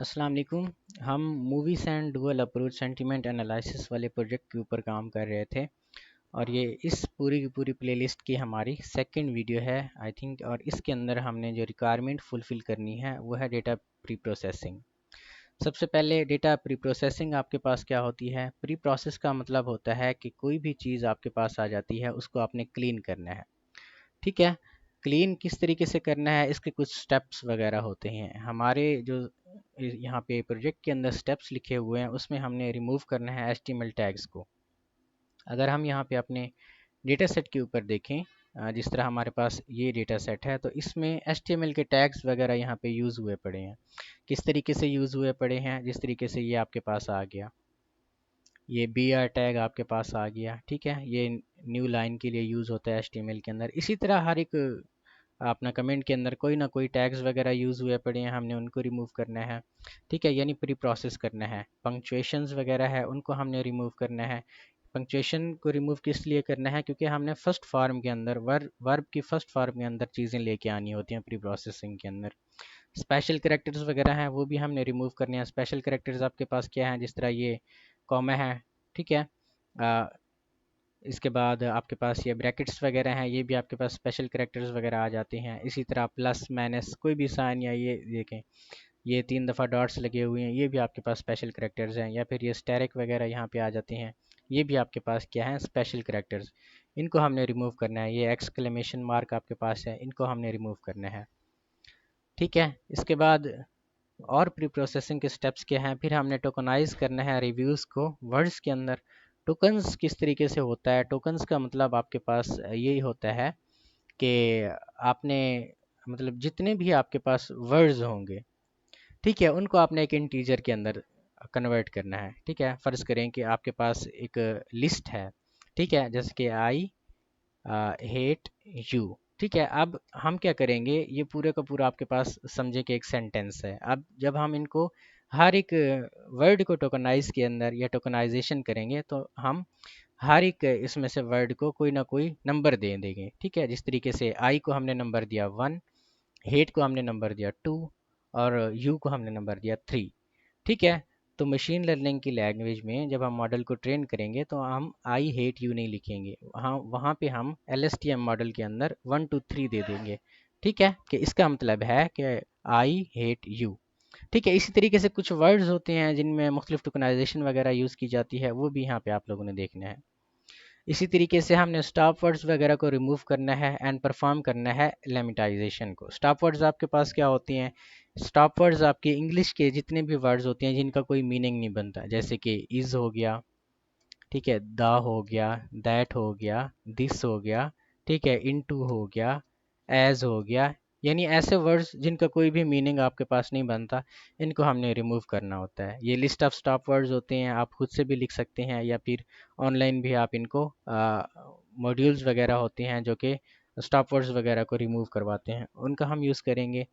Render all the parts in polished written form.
अस्सलाम वालेकुम। हम movies and dual approach sentiment analysis वाले प्रोजेक्ट के ऊपर काम कर रहे थे और ये इस पूरी की पूरी प्लेलिस्ट की हमारी सेकंड वीडियो है आई थिंक। और इसके अंदर हमने जो रिक्वायरमेंट फुलफ़िल करनी है वो है डेटा प्री प्रोसेसिंग। सबसे पहले डेटा प्री प्रोसेसिंग आपके पास क्या होती है? प्री प्रोसेस का मतलब होता है कि कोई भी चीज़ आपके पास आ जाती है उसको आपने क्लीन करना है। ठीक है, क्लीन किस तरीके से करना है इसके कुछ स्टेप्स वगैरह होते हैं। हमारे जो यहाँ पे प्रोजेक्ट के अंदर स्टेप्स लिखे हुए हैं उसमें हमने रिमूव करना है HTML टैग्स को। अगर हम यहाँ पे अपने डेटा सेट के ऊपर देखें, जिस तरह हमारे पास ये डेटा सेट है तो इसमें HTML के टैग्स वगैरह यहाँ पे यूज़ हुए पड़े हैं। किस तरीके से यूज़ हुए पड़े हैं? जिस तरीके से ये आपके पास आ गया, ये BR टैग आपके पास आ गया। ठीक है, ये न्यू लाइन के लिए यूज़ होता है HTML के अंदर। इसी तरह हर एक अपना कमेंट के अंदर कोई ना कोई टैग्स वगैरह यूज़ हुए पड़े हैं, हमने उनको रिमूव करना है। ठीक है, यानी प्री प्रोसेस करना है। पंक्चुएशंस वगैरह है उनको हमने रिमूव करना है। पंक्चुएशन को रिमूव किस लिए करना है? क्योंकि हमने फर्स्ट फॉर्म के अंदर वर्ब की फर्स्ट फॉर्म के अंदर चीज़ें लेके आनी होती हैं प्री प्रोसेसिंग के अंदर। स्पेशल करेक्टर्स वगैरह हैं वो भी हमने रिमूव करने हैं। स्पेशल करेक्टर्स आपके पास क्या हैं? जिस तरह ये कॉमा है, ठीक है। इसके बाद आपके पास ये ब्रैकेट्स वगैरह हैं, ये भी आपके पास स्पेशल करेक्टर्स वगैरह आ जाते हैं। इसी तरह प्लस माइनस कोई भी साइन, या ये देखें ये 3 दफ़ा डॉट्स लगे हुए हैं, ये भी आपके पास स्पेशल करेक्टर्स हैं। या फिर ये स्टेरिक वगैरह यहाँ पे आ जाते हैं, ये भी आपके पास क्या है? Special characters. इनको हमने रिमूव करना है। ये एक्सक्लेमेशन मार्क आपके पास है, इनको हमने रिमूव करना है। ठीक है, इसके बाद और प्री प्रोसेसिंग के स्टेप्स क्या हैं? फिर हमने टोकनाइज करना है रिव्यूज़ को वर्ड्स के अंदर। टोकन्स किस तरीके से होता है? टोकन्स का मतलब आपके पास यही होता है कि आपने मतलब जितने भी आपके पास वर्ड्स होंगे, ठीक है, उनको आपने एक इंटीजर के अंदर कन्वर्ट करना है। ठीक है, फ़र्ज़ करें कि आपके पास एक लिस्ट है, ठीक है, जैसे कि आई हेट यू। ठीक है, अब हम क्या करेंगे, ये पूरे का पूरा आपके पास समझे कि एक सेंटेंस है। अब जब हम इनको हर एक वर्ड को टोकनाइज के अंदर या टोकनाइजेशन करेंगे तो हम हर एक इसमें से वर्ड को कोई ना कोई नंबर दे देंगे। ठीक है, जिस तरीके से आई को हमने नंबर दिया 1, हेट को हमने नंबर दिया 2 और यू को हमने नंबर दिया 3। ठीक है, तो मशीन लर्निंग की लैंग्वेज में जब हम मॉडल को ट्रेन करेंगे तो हम आई हेट यू नहीं लिखेंगे, वहाँ पे हम LSTM मॉडल के अंदर 1 2 3 दे देंगे। ठीक है, कि इसका मतलब है कि आई हेट यू। ठीक है, इसी तरीके से कुछ वर्ड्स होते हैं जिनमें मुख्तलिफ टोकनाइजेशन वगैरह यूज़ की जाती है, वो भी यहाँ पे आप लोगों ने देखना है। इसी तरीके से हमने स्टॉप वर्ड्स वगैरह को रिमूव करना है एंड परफॉर्म करना है लेमिटाइजेशन को। स्टॉप वर्ड्स आपके पास क्या होती हैं? स्टॉप वर्ड्स आपके इंग्लिश के जितने भी वर्ड्स होते हैं जिनका कोई मीनिंग नहीं बनता, जैसे कि इज़ हो गया, ठीक है, द हो गया, दैट हो गया, दिस हो गया, ठीक है, इनटू हो गया, एज हो गया। यानी ऐसे वर्ड्स जिनका कोई भी मीनिंग आपके पास नहीं बनता, इनको हमने रिमूव करना होता है। ये लिस्ट ऑफ स्टॉप वर्ड्स होते हैं, आप खुद से भी लिख सकते हैं या फिर ऑनलाइन भी आप इनको मॉड्यूल्स वगैरह होते हैं जो कि स्टॉप वर्ड्स वगैरह को रिमूव करवाते हैं, उनका हम यूज़ करेंगे।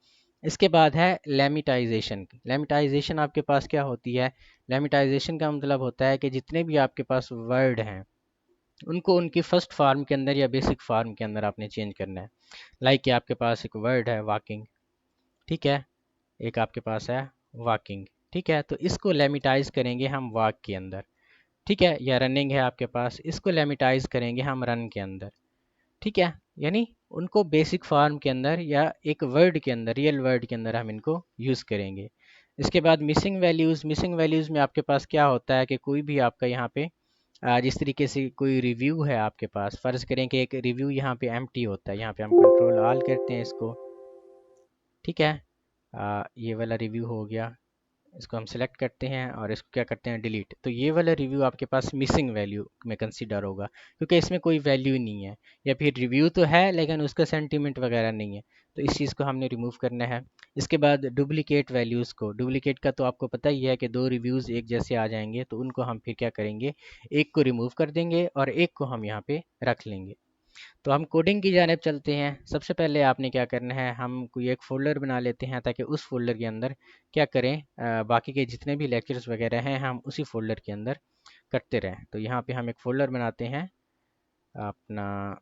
इसके बाद है लेमिटाइजेशन। लेमिटाइजेशन आपके पास क्या होती है? लेमिटाइजेशन का मतलब होता है कि जितने भी आपके पास वर्ड हैं उनको उनकी फर्स्ट फॉर्म के अंदर या बेसिक फॉर्म के अंदर आपने चेंज करना है। लाइक कि आपके पास एक वर्ड है वॉकिंग, ठीक है, एक आपके पास है वॉकिंग, ठीक है, तो इसको लेमिटाइज करेंगे हम वॉक के अंदर। ठीक है, या रनिंग है आपके पास, इसको लेमिटाइज करेंगे हम रन के अंदर। ठीक है, यानी उनको बेसिक फॉर्म के अंदर या एक वर्ड के अंदर, रियल वर्ड के अंदर हम इनको यूज़ करेंगे। इसके बाद मिसिंग वैल्यूज़। मिसिंग वैल्यूज़ में आपके पास क्या होता है कि कोई भी आपका यहाँ पे जिस तरीके से कोई रिव्यू है आपके पास, फ़र्ज़ करें कि एक रिव्यू यहाँ पे एम्प्टी होता है, यहाँ पे हम कंट्रोल ऑल करते हैं इसको। ठीक है, ये वाला रिव्यू हो गया, इसको हम सेलेक्ट करते हैं और इसको क्या करते हैं, डिलीट। तो ये वाला रिव्यू आपके पास मिसिंग वैल्यू में कंसीडर होगा क्योंकि इसमें कोई वैल्यू नहीं है, या फिर रिव्यू तो है लेकिन उसका सेंटीमेंट वगैरह नहीं है, तो इस चीज़ को हमने रिमूव करना है। इसके बाद डुप्लीकेट वैल्यूज़ को, डुप्लीकेट का तो आपको पता ही है कि दो रिव्यूज़ एक जैसे आ जाएंगे तो उनको हम फिर क्या करेंगे, एक को रिमूव कर देंगे और एक को हम यहाँ पे रख लेंगे। तो हम कोडिंग की जानिब चलते हैं। सबसे पहले आपने क्या करना है, हम कोई एक फ़ोल्डर बना लेते हैं ताकि उस फ़ोल्डर के अंदर क्या करें, बाकी के जितने भी लेक्चर्स वगैरह हैं हम उसी फ़ोल्डर के अंदर करते रहें। तो यहाँ पे हम एक फ़ोल्डर बनाते हैं अपना,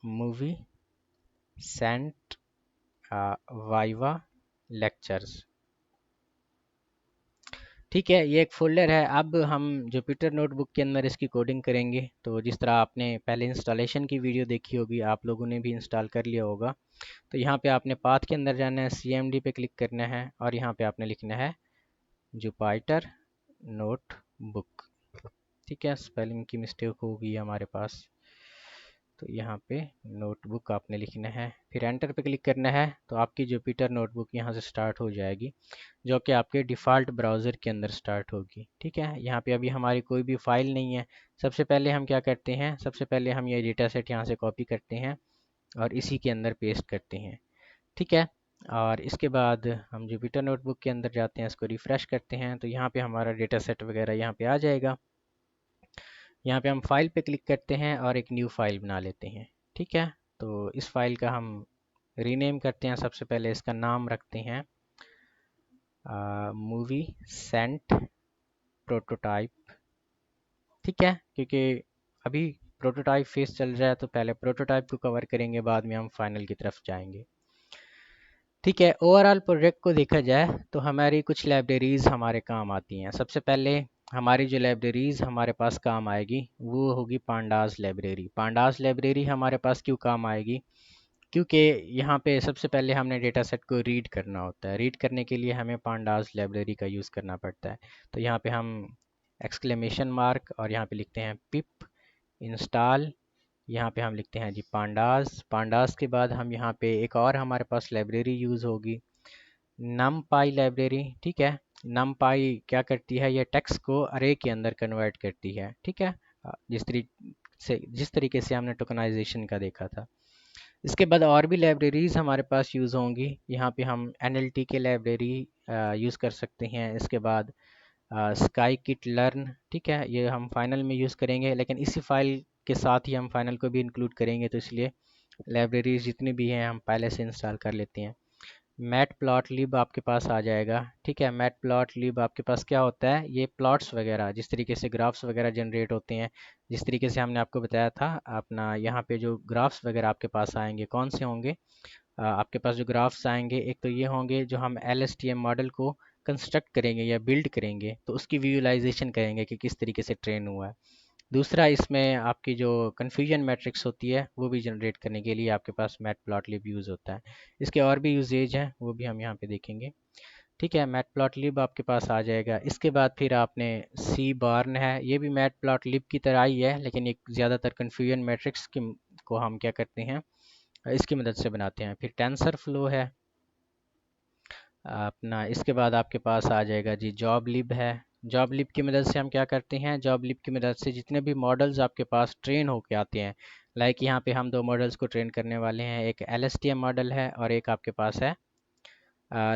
मूवी सेंट वाइवा लेक्चर्स। ठीक है, ये एक फ़ोल्डर है। अब हम जुपिटर नोटबुक के अंदर इसकी कोडिंग करेंगे। तो जिस तरह आपने पहले इंस्टॉलेशन की वीडियो देखी होगी, आप लोगों ने भी इंस्टॉल कर लिया होगा। तो यहाँ पे आपने पाथ के अंदर जाना है, CMD पे क्लिक करना है और यहाँ पे आपने लिखना है जुपिटर नोटबुक। ठीक है, स्पेलिंग की मिस्टेक होगी हमारे पास, तो यहाँ पे नोटबुक आपने लिखना है, फिर एंटर पे क्लिक करना है। तो आपकी जुपिटर नोटबुक यहाँ से स्टार्ट हो जाएगी, जो कि आपके डिफ़ॉल्ट ब्राउज़र के अंदर स्टार्ट होगी। ठीक है, यहाँ पे अभी हमारी कोई भी फाइल नहीं है। सबसे पहले हम क्या करते हैं, सबसे पहले हम ये डेटा सेट यहाँ से कॉपी करते हैं और इसी के अंदर पेस्ट करते हैं। ठीक है, और इसके बाद हम जुपिटर नोटबुक के अंदर जाते हैं, इसको रिफ़्रेश करते हैं, तो यहाँ पे हमारा डेटा सेट वगैरह यहाँ पे आ जाएगा। यहाँ पे हम फाइल पे क्लिक करते हैं और एक न्यू फाइल बना लेते हैं। ठीक है, तो इस फाइल का हम रीनेम करते हैं। सबसे पहले इसका नाम रखते हैं मूवी सेंट प्रोटोटाइप। ठीक है, क्योंकि अभी प्रोटोटाइप फेस चल रहा है, तो पहले प्रोटोटाइप को कवर करेंगे, बाद में हम फाइनल की तरफ जाएंगे। ठीक है, ओवरऑल प्रोजेक्ट को देखा जाए तो हमारी कुछ लाइब्रेरीज़ हमारे काम आती हैं। सबसे पहले हमारी जो लाइब्रेरीज़ हमारे पास काम आएगी वो होगी पांडास लाइब्रेरी। पांडास लाइब्रेरी हमारे पास क्यों काम आएगी, क्योंकि यहाँ पे सबसे पहले हमने डेटा सेट को रीड करना होता है। रीड करने के लिए हमें पांडास लाइब्रेरी का यूज़ करना पड़ता है। तो यहाँ पे हम एक्सक्लेमेशन मार्क और यहाँ पे लिखते हैं पिप इंस्टॉल। यहाँ पे हम लिखते हैं जी पांडास। पांडास के बाद हम यहाँ पे एक और हमारे पास लाइब्रेरी यूज़ होगी, नमपाई लाइब्रेरी। ठीक है, नमपाई क्या करती है, ये टेक्स्ट को अरे के अंदर कन्वर्ट करती है। ठीक है, जिस तरीके से हमने टोकनाइजेशन का देखा था। इसके बाद और भी लाइब्रेरीज़ हमारे पास यूज़ होंगी। यहाँ पे हम NLTK लाइब्रेरी यूज़ कर सकते हैं। इसके बाद स्काई किट लर्न। ठीक है, ये हम फाइनल में यूज़ करेंगे, लेकिन इसी फाइल के साथ ही हम फाइनल को भी इंक्लूड करेंगे, तो इसलिए लाइब्रेरीज जितनी भी हैं हम पहले से इंस्टॉल कर लेते हैं। मैट प्लॉट लिब आपके पास आ जाएगा। ठीक है, मैट प्लॉट लिब आपके पास क्या होता है, ये प्लॉट्स वगैरह, जिस तरीके से ग्राफ्स वगैरह जनरेट होते हैं, जिस तरीके से हमने आपको बताया था, अपना यहाँ पे जो ग्राफ्स वगैरह आपके पास आएंगे कौन से होंगे, आपके पास जो ग्राफ्स आएंगे एक तो ये होंगे जो हम LSTM मॉडल को कंस्ट्रक्ट करेंगे या बिल्ड करेंगे, तो उसकी विजुअलाइजेशन करेंगे कि किस तरीके से ट्रेन हुआ है। दूसरा, इसमें आपकी जो कन्फ्यूजन मैट्रिक्स होती है वो भी जनरेट करने के लिए आपके पास मैटप्लॉटलिब यूज़ होता है। इसके और भी यूजेज हैं, वो भी हम यहाँ पे देखेंगे। ठीक है, मैटप्लॉटलिब आपके पास आ जाएगा। इसके बाद फिर आपने सी बार्न है, ये भी मैटप्लॉटलिब की तरह ही है, लेकिन एक ज़्यादातर कन्फ्यूजन मैट्रिक्स की को हम क्या करते हैं, इसकी मदद से बनाते हैं। फिर टेंसर फ्लो है अपना। इसके बाद आपके पास आ जाएगा जी जॉब लिब है। जॉब लिब की मदद से हम क्या करते हैं, जॉब लिब की मदद से जितने भी मॉडल्स आपके पास ट्रेन होके आते हैं, लाइक यहाँ पे हम दो मॉडल्स को ट्रेन करने वाले हैं, एक LSTM मॉडल है और एक आपके पास है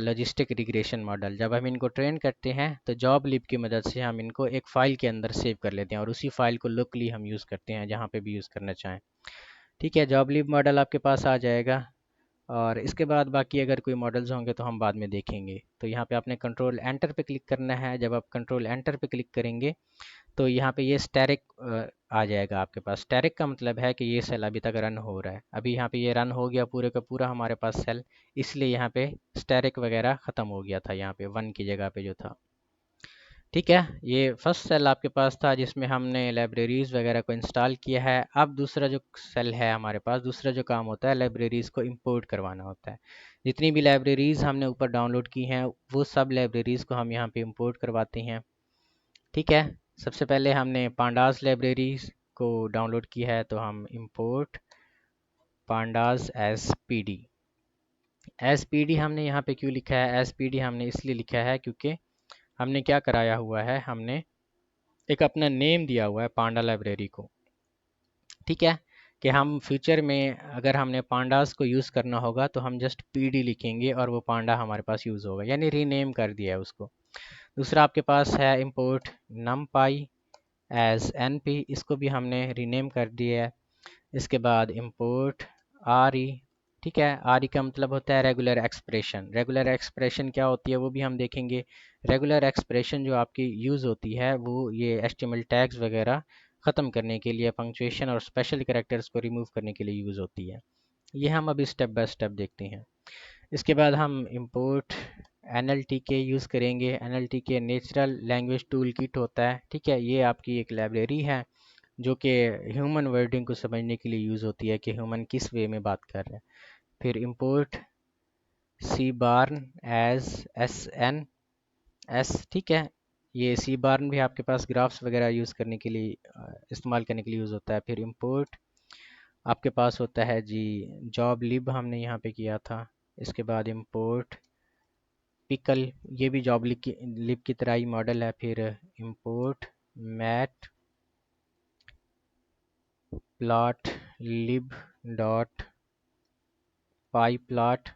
लॉजिस्टिक रिग्रेशन मॉडल। जब हम इनको ट्रेन करते हैं तो जॉब लिब की मदद से हम इनको एक फ़ाइल के अंदर सेव कर लेते हैं और उसी फाइल को लोकली हम यूज़ करते हैं जहाँ पे भी यूज़ करना चाहें। ठीक है, जॉब लिब मॉडल आपके पास आ जाएगा। और इसके बाद बाकी अगर कोई मॉडल्स होंगे तो हम बाद में देखेंगे। तो यहाँ पे आपने कंट्रोल एंटर पे क्लिक करना है। जब आप कंट्रोल एंटर पे क्लिक करेंगे तो यहाँ पे ये स्टैटिक आ जाएगा आपके पास। स्टैटिक का मतलब है कि ये सेल अभी तक रन हो रहा है। अभी यहाँ पे ये रन हो गया पूरे का पूरा हमारे पास सेल, इसलिए यहाँ पे स्टैटिक वगैरह ख़त्म हो गया था, यहाँ पे 1 की जगह पे जो था। ठीक है, ये फर्स्ट सेल आपके पास था जिसमें हमने लाइब्रेरीज़ वगैरह को इंस्टॉल किया है। अब दूसरा जो सेल है हमारे पास, दूसरा जो काम होता है, लाइब्रेरीज़ को इंपोर्ट करवाना होता है। जितनी भी लाइब्रेरीज़ हमने ऊपर डाउनलोड की हैं वो सब लाइब्रेरीज़ को हम यहाँ पे इंपोर्ट करवाते हैं। ठीक है, सबसे पहले हमने पांडास लाइब्रेरीज़ को डाउनलोड किया है, तो हम import pandas S P D हमने यहाँ पे क्यों लिखा है, एस हमने इसलिए लिखा है क्योंकि हमने क्या कराया हुआ है, हमने एक अपना नेम दिया हुआ है पांडा लाइब्रेरी को। ठीक है, कि हम फ्यूचर में अगर हमने पांडास को यूज़ करना होगा तो हम जस्ट PD लिखेंगे और वो पांडा हमारे पास यूज़ होगा, यानी रीनेम कर दिया है उसको। दूसरा आपके पास है इंपोर्ट नमपाई एज NP, इसको भी हमने रीनेम कर दिया है। इसके बाद इंपोर्ट RE। ठीक है, RE का मतलब होता है रेगुलर एक्सप्रेशन। रेगुलर एक्सप्रेशन क्या होती है वो भी हम देखेंगे। रेगुलर एक्सप्रेशन जो आपकी यूज़ होती है वो ये HTML टैग्स वगैरह ख़त्म करने के लिए, पंक्चुएशन और स्पेशल कैरेक्टर्स को रिमूव करने के लिए यूज़ होती है। ये हम अभी स्टेप बाय स्टेप देखते हैं। इसके बाद हम इंपोर्ट NLTK यूज़ करेंगे। NLTK natural language tool kit होता है, ठीक है। ये आपकी एक लाइब्रेरी है जो कि ह्यूमन वर्डिंग को समझने के लिए यूज़ होती है कि ह्यूमन किस वे में बात कर रहे हैं। फिर इंपोर्ट सी बार्न एज SNS, ठीक है। ये सी बार्न भी आपके पास ग्राफ्स वगैरह यूज़ करने के लिए इस्तेमाल करने के लिए यूज़ होता है। फिर इंपोर्ट आपके पास होता है जी जॉब लिब, हमने यहाँ पे किया था। इसके बाद इंपोर्ट पिकल, ये भी जॉब लिब की तरह ही मॉडल है। फिर इंपोर्ट मैट प्लॉट लिब डॉट पाई प्लॉट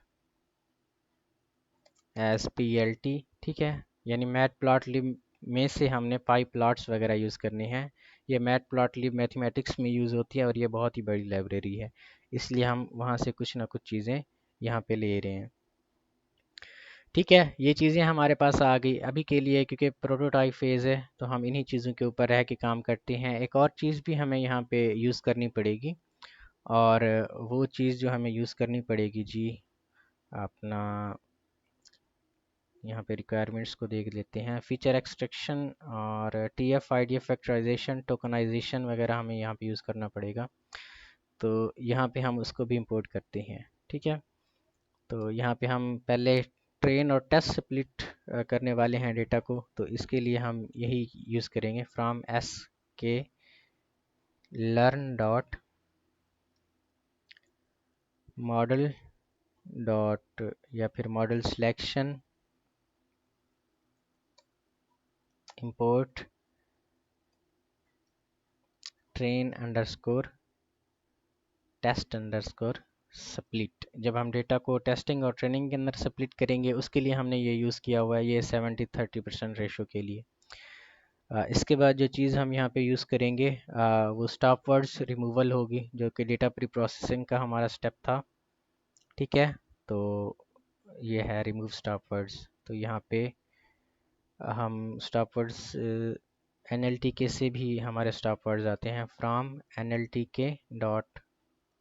एस PLT, ठीक है। यानी मैट प्लॉट लिब में से हमने पाई प्लॉट्स वगैरह यूज़ करने हैं। ये मैट प्लॉट लिब मैथमेटिक्स में यूज़ होती है और ये बहुत ही बड़ी लाइब्रेरी है, इसलिए हम वहाँ से कुछ ना कुछ चीज़ें यहाँ पे ले रहे हैं। ठीक है, ये चीज़ें हमारे पास आ गई अभी के लिए, क्योंकि प्रोटोटाइप फेज़ है तो हम इन्हीं चीज़ों के ऊपर रह के काम करते हैं। एक और चीज़ भी हमें यहाँ पे यूज़ करनी पड़ेगी, और वो चीज़ जो हमें यूज़ करनी पड़ेगी जी, अपना यहाँ पे रिक्वायरमेंट्स को देख लेते हैं। फीचर एक्सट्रैक्शन और TF IDF फैक्टराइजेशन टोकनाइजेशन वगैरह हमें यहाँ पे यूज़ करना पड़ेगा, तो यहाँ पे हम उसको भी इंपोर्ट करते हैं। ठीक है, तो यहाँ पे हम पहले ट्रेन और टेस्ट स्प्लिट करने वाले हैं डेटा को, तो इसके लिए हम यही यूज़ करेंगे from SK learn dot model dot या फिर model selection import train underscore test underscore split. जब हम डेटा को टेस्टिंग और ट्रेनिंग के अंदर स्प्लिट करेंगे उसके लिए हमने ये यूज़ किया हुआ है, ये 70-30% रेशो के लिए। इसके बाद जो चीज़ हम यहाँ पे यूज़ करेंगे वो स्टॉप वर्ड्स रिमूवल होगी, जो कि डेटा प्री प्रोसेसिंग का हमारा स्टेप था। ठीक है, तो ये है रिमूव स्टॉप वर्ड्स। तो यहाँ पे हम स्टॉप वर्ड्स NLTK से भी हमारे स्टॉप वर्ड्स आते हैं फ्रॉम NLTK डॉट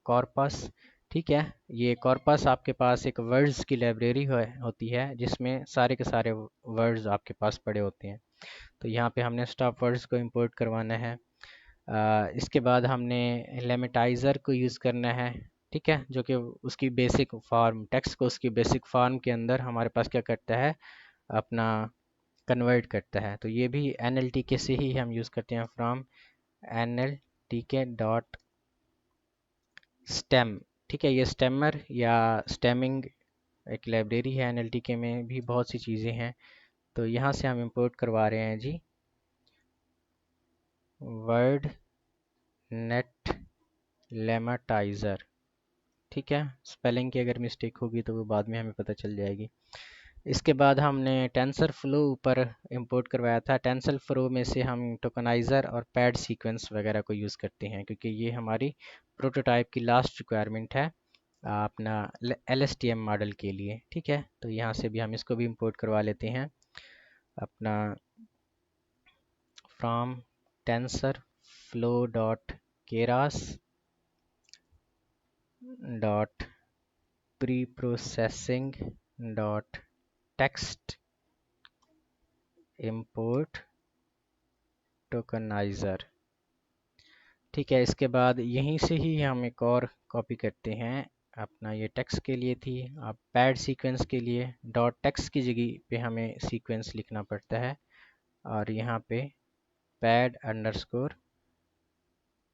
कॉर्पस। ठीक है, ये कॉर्पस आपके पास एक वर्ड्स की लाइब्रेरी होती है जिसमें सारे के सारे वर्ड्स आपके पास पड़े होते हैं। तो यहाँ पे हमने स्टॉप वर्ड्स को इंपोर्ट करवाना है। इसके बाद हमने लेमेटाइज़र को यूज़ करना है, ठीक है, जो कि उसकी बेसिक फॉर्म टेक्स्ट को उसकी बेसिक फॉर्म के अंदर हमारे पास क्या करता है, अपना कन्वर्ट करता है। तो ये भी NLTK से ही हम यूज़ करते हैं फ्रॉम NLTK डॉट स्टेम। ठीक है, ये स्टेमर या स्टेमिंग एक लाइब्रेरी है। NLTK में भी बहुत सी चीज़ें हैं, तो यहाँ से हम इंपोर्ट करवा रहे हैं जी वर्ड नेट लेमाटाइज़र। ठीक है, स्पेलिंग की अगर मिस्टेक होगी तो वो बाद में हमें पता चल जाएगी। इसके बाद हमने टेंसर फ्लो ऊपर इंपोर्ट करवाया था। टेंसर फ्लो में से हम टोकनाइज़र और पैड सीक्वेंस वगैरह को यूज़ करते हैं, क्योंकि ये हमारी प्रोटोटाइप की लास्ट रिक्वायरमेंट है अपना LSTM मॉडल के लिए। ठीक है, तो यहाँ से भी हम इसको भी इंपोर्ट करवा लेते हैं अपना from TensorFlow dot Keras dot preprocessing dot text import tokenizer. ठीक है, इसके बाद यहीं से ही हम एक और कॉपी करते हैं अपना, ये टेक्स्ट के लिए थी। अब पैड सीक्वेंस के लिए डॉट टेक्स्ट की जगह पे हमें सीक्वेंस लिखना पड़ता है, और यहाँ पे pad underscore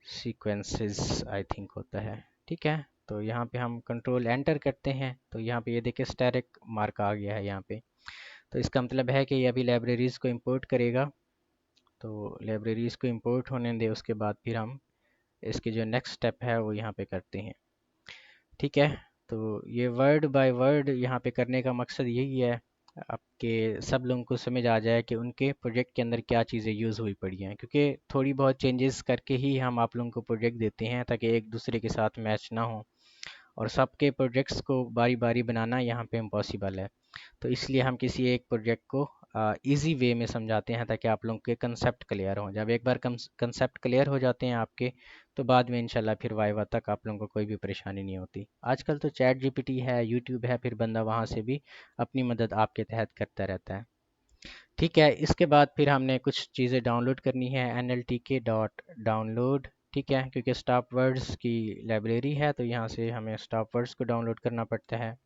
sequences I think होता है। ठीक है, तो यहाँ पे हम कंट्रोल एंटर करते हैं, तो यहाँ पे ये देखिए स्टैटिक मार्क आ गया है यहाँ पे। तो इसका मतलब है कि ये अभी लाइब्रेरीज़ को इंपोर्ट करेगा। तो लाइब्रेरीज़ को इंपोर्ट होने दें, उसके बाद फिर हम इसके जो नेक्स्ट स्टेप है वो यहाँ पे करते हैं। ठीक है, तो ये वर्ड बाय वर्ड यहाँ पे करने का मकसद यही है आपके सब लोगों को समझ आ जाए कि उनके प्रोजेक्ट के अंदर क्या चीज़ें यूज़ हुई पड़ी हैं, क्योंकि थोड़ी बहुत चेंजेस करके ही हम आप लोगों को प्रोजेक्ट देते हैं ताकि एक दूसरे के साथ मैच ना हो, और सबके प्रोजेक्ट्स को बारी बारी बनाना यहाँ पे इम्पॉसिबल है। तो इसलिए हम किसी एक प्रोजेक्ट को इजी वे में समझाते हैं ताकि आप लोगों के कंसेप्ट क्लियर हो। जब एक बार कंसेप्ट क्लियर हो जाते हैं आपके, तो बाद में इंशाल्लाह फिर वाइवा तक आप लोगों को कोई भी परेशानी नहीं होती। आजकल तो चैट जीपीटी है, यूट्यूब है, फिर बंदा वहाँ से भी अपनी मदद आपके तहत करता रहता है। ठीक है, इसके बाद फिर हमने कुछ चीज़ें डाउनलोड करनी है, nltk डॉट डाउनलोड। ठीक है, क्योंकि स्टॉप वर्ड्स की लाइब्रेरी है तो यहाँ से हमें स्टॉप वर्ड्स को डाउनलोड करना पड़ता है,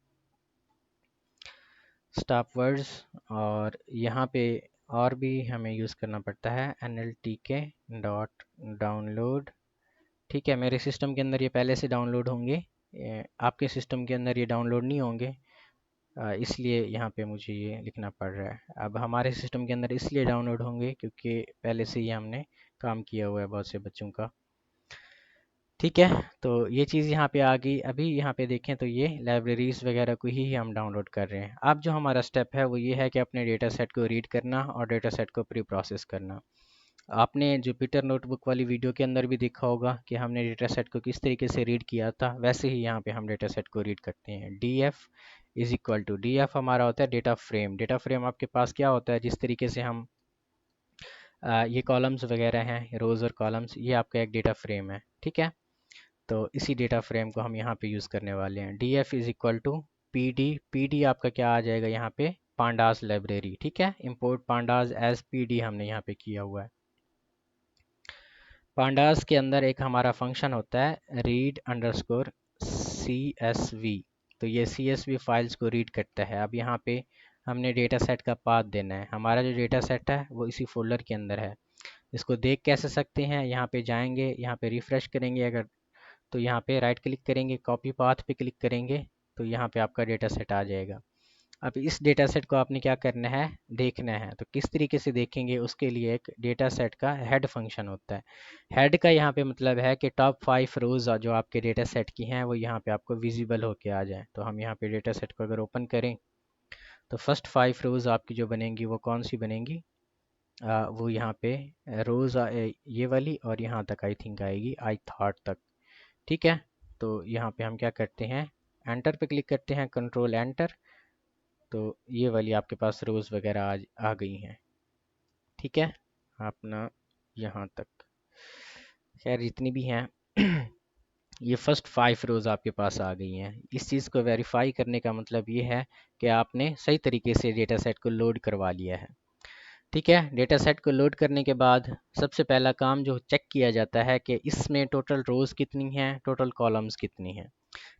स्टॉप वर्ड्स। और यहाँ पे और भी हमें यूज़ करना पड़ता है, nltk डॉट डाउनलोड। ठीक है, मेरे सिस्टम के अंदर ये पहले से डाउनलोड होंगे, आपके सिस्टम के अंदर ये डाउनलोड नहीं होंगे, इसलिए यहाँ पे मुझे ये लिखना पड़ रहा है। अब हमारे सिस्टम के अंदर इसलिए डाउनलोड होंगे क्योंकि पहले से ही हमने काम किया हुआ है बहुत से बच्चों का। ठीक है, तो ये चीज़ यहाँ पे आ गई। अभी यहाँ पे देखें तो ये लाइब्रेरीज़ वगैरह को ही हम डाउनलोड कर रहे हैं। अब जो हमारा स्टेप है वो ये है कि अपने डेटा सेट को रीड करना और डेटा सेट को प्री प्रोसेस करना। आपने जुपिटर नोटबुक वाली वीडियो के अंदर भी देखा होगा कि हमने डेटा सेट को किस तरीके से रीड किया था, वैसे ही यहाँ पे हम डेटा सेट को रीड करते हैं। D F is equal to, D F हमारा होता है डेटा फ्रेम। डेटा फ्रेम आपके पास क्या होता है, जिस तरीके से हम ये कॉलम्स वगैरह हैं, रोज़ और कॉलम्स, ये आपका एक डेटा फ्रेम है। ठीक है, तो इसी डेटा फ्रेम को हम यहाँ पे यूज़ करने वाले हैं। D F is equal to P D. P D आपका क्या आ जाएगा यहाँ पे, पांडास लाइब्रेरी। ठीक है, import pandas as P D हमने यहाँ पे किया हुआ है। पांडास के अंदर एक हमारा फंक्शन होता है रीड अंडरस्कोर CSV। तो ये CSV फाइल्स को रीड करता है। अब यहाँ पे हमने डेटा सेट का पाथ देना है। हमारा जो डेटा सेट है वो इसी फोल्डर के अंदर है। इसको देख कैसे सकते हैं, यहाँ पे जाएंगे, यहाँ पे रिफ़्रेश करेंगे अगर, तो यहाँ पे राइट क्लिक करेंगे, कॉपी पाथ पे क्लिक करेंगे, तो यहाँ पे आपका डेटा सेट आ जाएगा। अब इस डेटा सेट को आपने क्या करना है, देखना है। तो किस तरीके से देखेंगे, उसके लिए एक डेटा सेट का हेड फंक्शन होता है। हेड का यहाँ पे मतलब है कि टॉप 5 रोज़ जो आपके डेटा सेट की हैं वो यहाँ पे आपको विजिबल होके आ जाए। तो हम यहाँ पे डेटा सेट को अगर ओपन करें तो फर्स्ट 5 रोज़ आपकी जो बनेंगी वो कौन सी बनेंगी, वो यहाँ पे रोज़ ये वाली और यहाँ तक आई थिंक आएगी, आई थॉट तक। ठीक है, तो यहाँ पे हम क्या करते हैं, एंटर पे क्लिक करते हैं, कंट्रोल एंटर, तो ये वाली आपके पास रोज़ वगैरह आ गई हैं। ठीक है, अपना यहाँ तक, खैर जितनी भी हैं ये फर्स्ट 5 रोज़ आपके पास आ गई हैं। इस चीज़ को वेरीफाई करने का मतलब ये है कि आपने सही तरीके से डेटा सेट को लोड करवा लिया है। ठीक है, डेटा सेट को लोड करने के बाद सबसे पहला काम जो चेक किया जाता है कि इसमें टोटल रोज़ कितनी हैं, टोटल कॉलम्स कितनी हैं।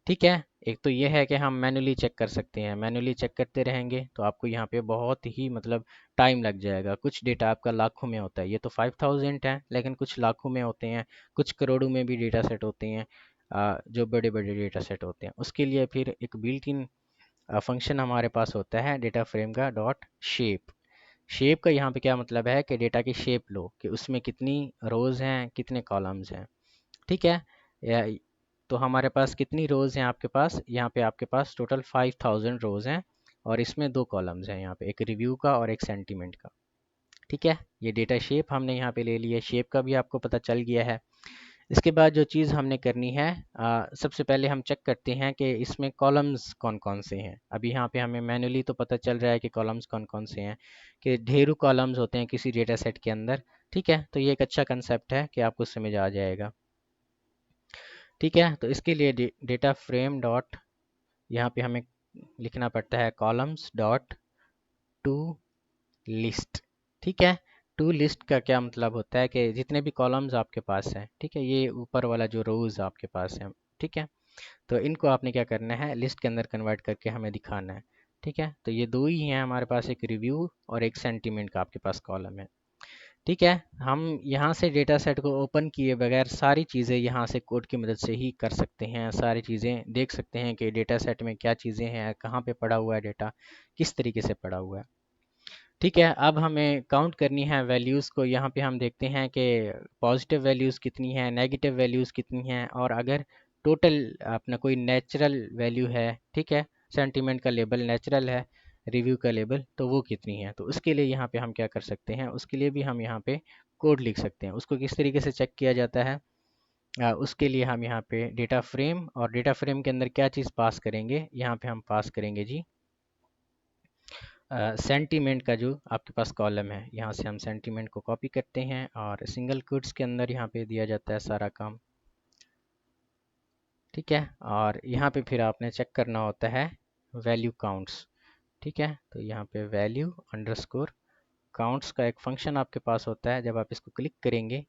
ठीक है, एक तो ये है कि हम मैनुअली चेक कर सकते हैं। मैनुअली चेक करते रहेंगे तो आपको यहाँ पे बहुत ही मतलब टाइम लग जाएगा। कुछ डेटा आपका लाखों में होता है, ये तो 5000 है, लेकिन कुछ लाखों में होते हैं, कुछ करोड़ों में भी डेटा सेट होते हैं। जो बड़े बड़े डेटा सेट होते हैं उसके लिए फिर एक बिल्ट इन फंक्शन हमारे पास होता है डेटा फ्रेम का डॉट शेप। शेप का यहाँ पे क्या मतलब है कि डेटा की शेप लो कि उसमें कितनी रोज़ हैं, कितने कॉलम्स हैं। ठीक है, तो हमारे पास कितनी रोज़ हैं आपके पास, यहाँ पे आपके पास टोटल 5000 रोज़ हैं और इसमें 2 कॉलम्स हैं, यहाँ पे एक रिव्यू का और एक सेंटीमेंट का। ठीक है, ये डेटा शेप हमने यहाँ पे ले लिया, शेप का भी आपको पता चल गया है। इसके बाद जो चीज़ हमने करनी है, सबसे पहले हम चेक करते हैं कि इसमें कॉलम्स कौन कौन से हैं। अभी यहाँ पे हमें मैनुअली तो पता चल रहा है कि कॉलम्स कौन कौन से हैं, कि ढेरों कॉलम्स होते हैं किसी डेटा सेट के अंदर। ठीक है, तो ये एक अच्छा कंसेप्ट है कि आपको समझ आ जाएगा। ठीक है, तो इसके लिए डेटा फ्रेम डॉट, यहाँ पे हमें लिखना पड़ता है कॉलम्स डॉट टू लिस्ट। ठीक है, टू लिस्ट का क्या मतलब होता है कि जितने भी कॉलम्स आपके पास हैं, ठीक है, ये ऊपर वाला जो रोज़ आपके पास है, ठीक है, तो इनको आपने क्या करना है, लिस्ट के अंदर कन्वर्ट करके हमें दिखाना है। ठीक है, तो ये दो ही हैं हमारे पास, एक रिव्यू और एक सेंटीमेंट का आपके पास कॉलम है। ठीक है, हम यहाँ से डेटा सेट को ओपन किए बगैर सारी चीज़ें यहाँ से कोड की मदद से ही कर सकते हैं। सारी चीज़ें देख सकते हैं कि डेटा सेट में क्या चीज़ें हैं, कहाँ पे पड़ा हुआ है डेटा, किस तरीके से पड़ा हुआ है। ठीक है, अब हमें काउंट करनी है वैल्यूज़ को। यहाँ पे हम देखते हैं कि पॉजिटिव वैल्यूज़ कितनी हैं, नेगेटिव वैल्यूज़ कितनी हैं, और अगर टोटल अपना कोई नेचुरल वैल्यू है, ठीक है, सेंटीमेंट का लेबल नेचुरल है, रिव्यू का लेबल, तो वो कितनी है। तो उसके लिए यहाँ पे हम क्या कर सकते हैं, उसके लिए भी हम यहाँ पे कोड लिख सकते हैं। उसको किस तरीके से चेक किया जाता है, उसके लिए हम यहाँ पे डेटा फ्रेम, और डेटा फ्रेम के अंदर क्या चीज़ पास करेंगे, यहाँ पे हम पास करेंगे जी सेंटीमेंट का जो आपके पास कॉलम है, यहाँ से हम सेंटीमेंट को कॉपी करते हैं और सिंगल कोट्स के अंदर यहाँ पे दिया जाता है सारा काम। ठीक है, और यहाँ पे फिर आपने चेक करना होता है वैल्यू काउंट्स। ठीक है, तो यहाँ पे वैल्यू अंडरस्कोर काउंट्स का एक फंक्शन आपके पास होता है। जब आप इसको क्लिक करेंगे,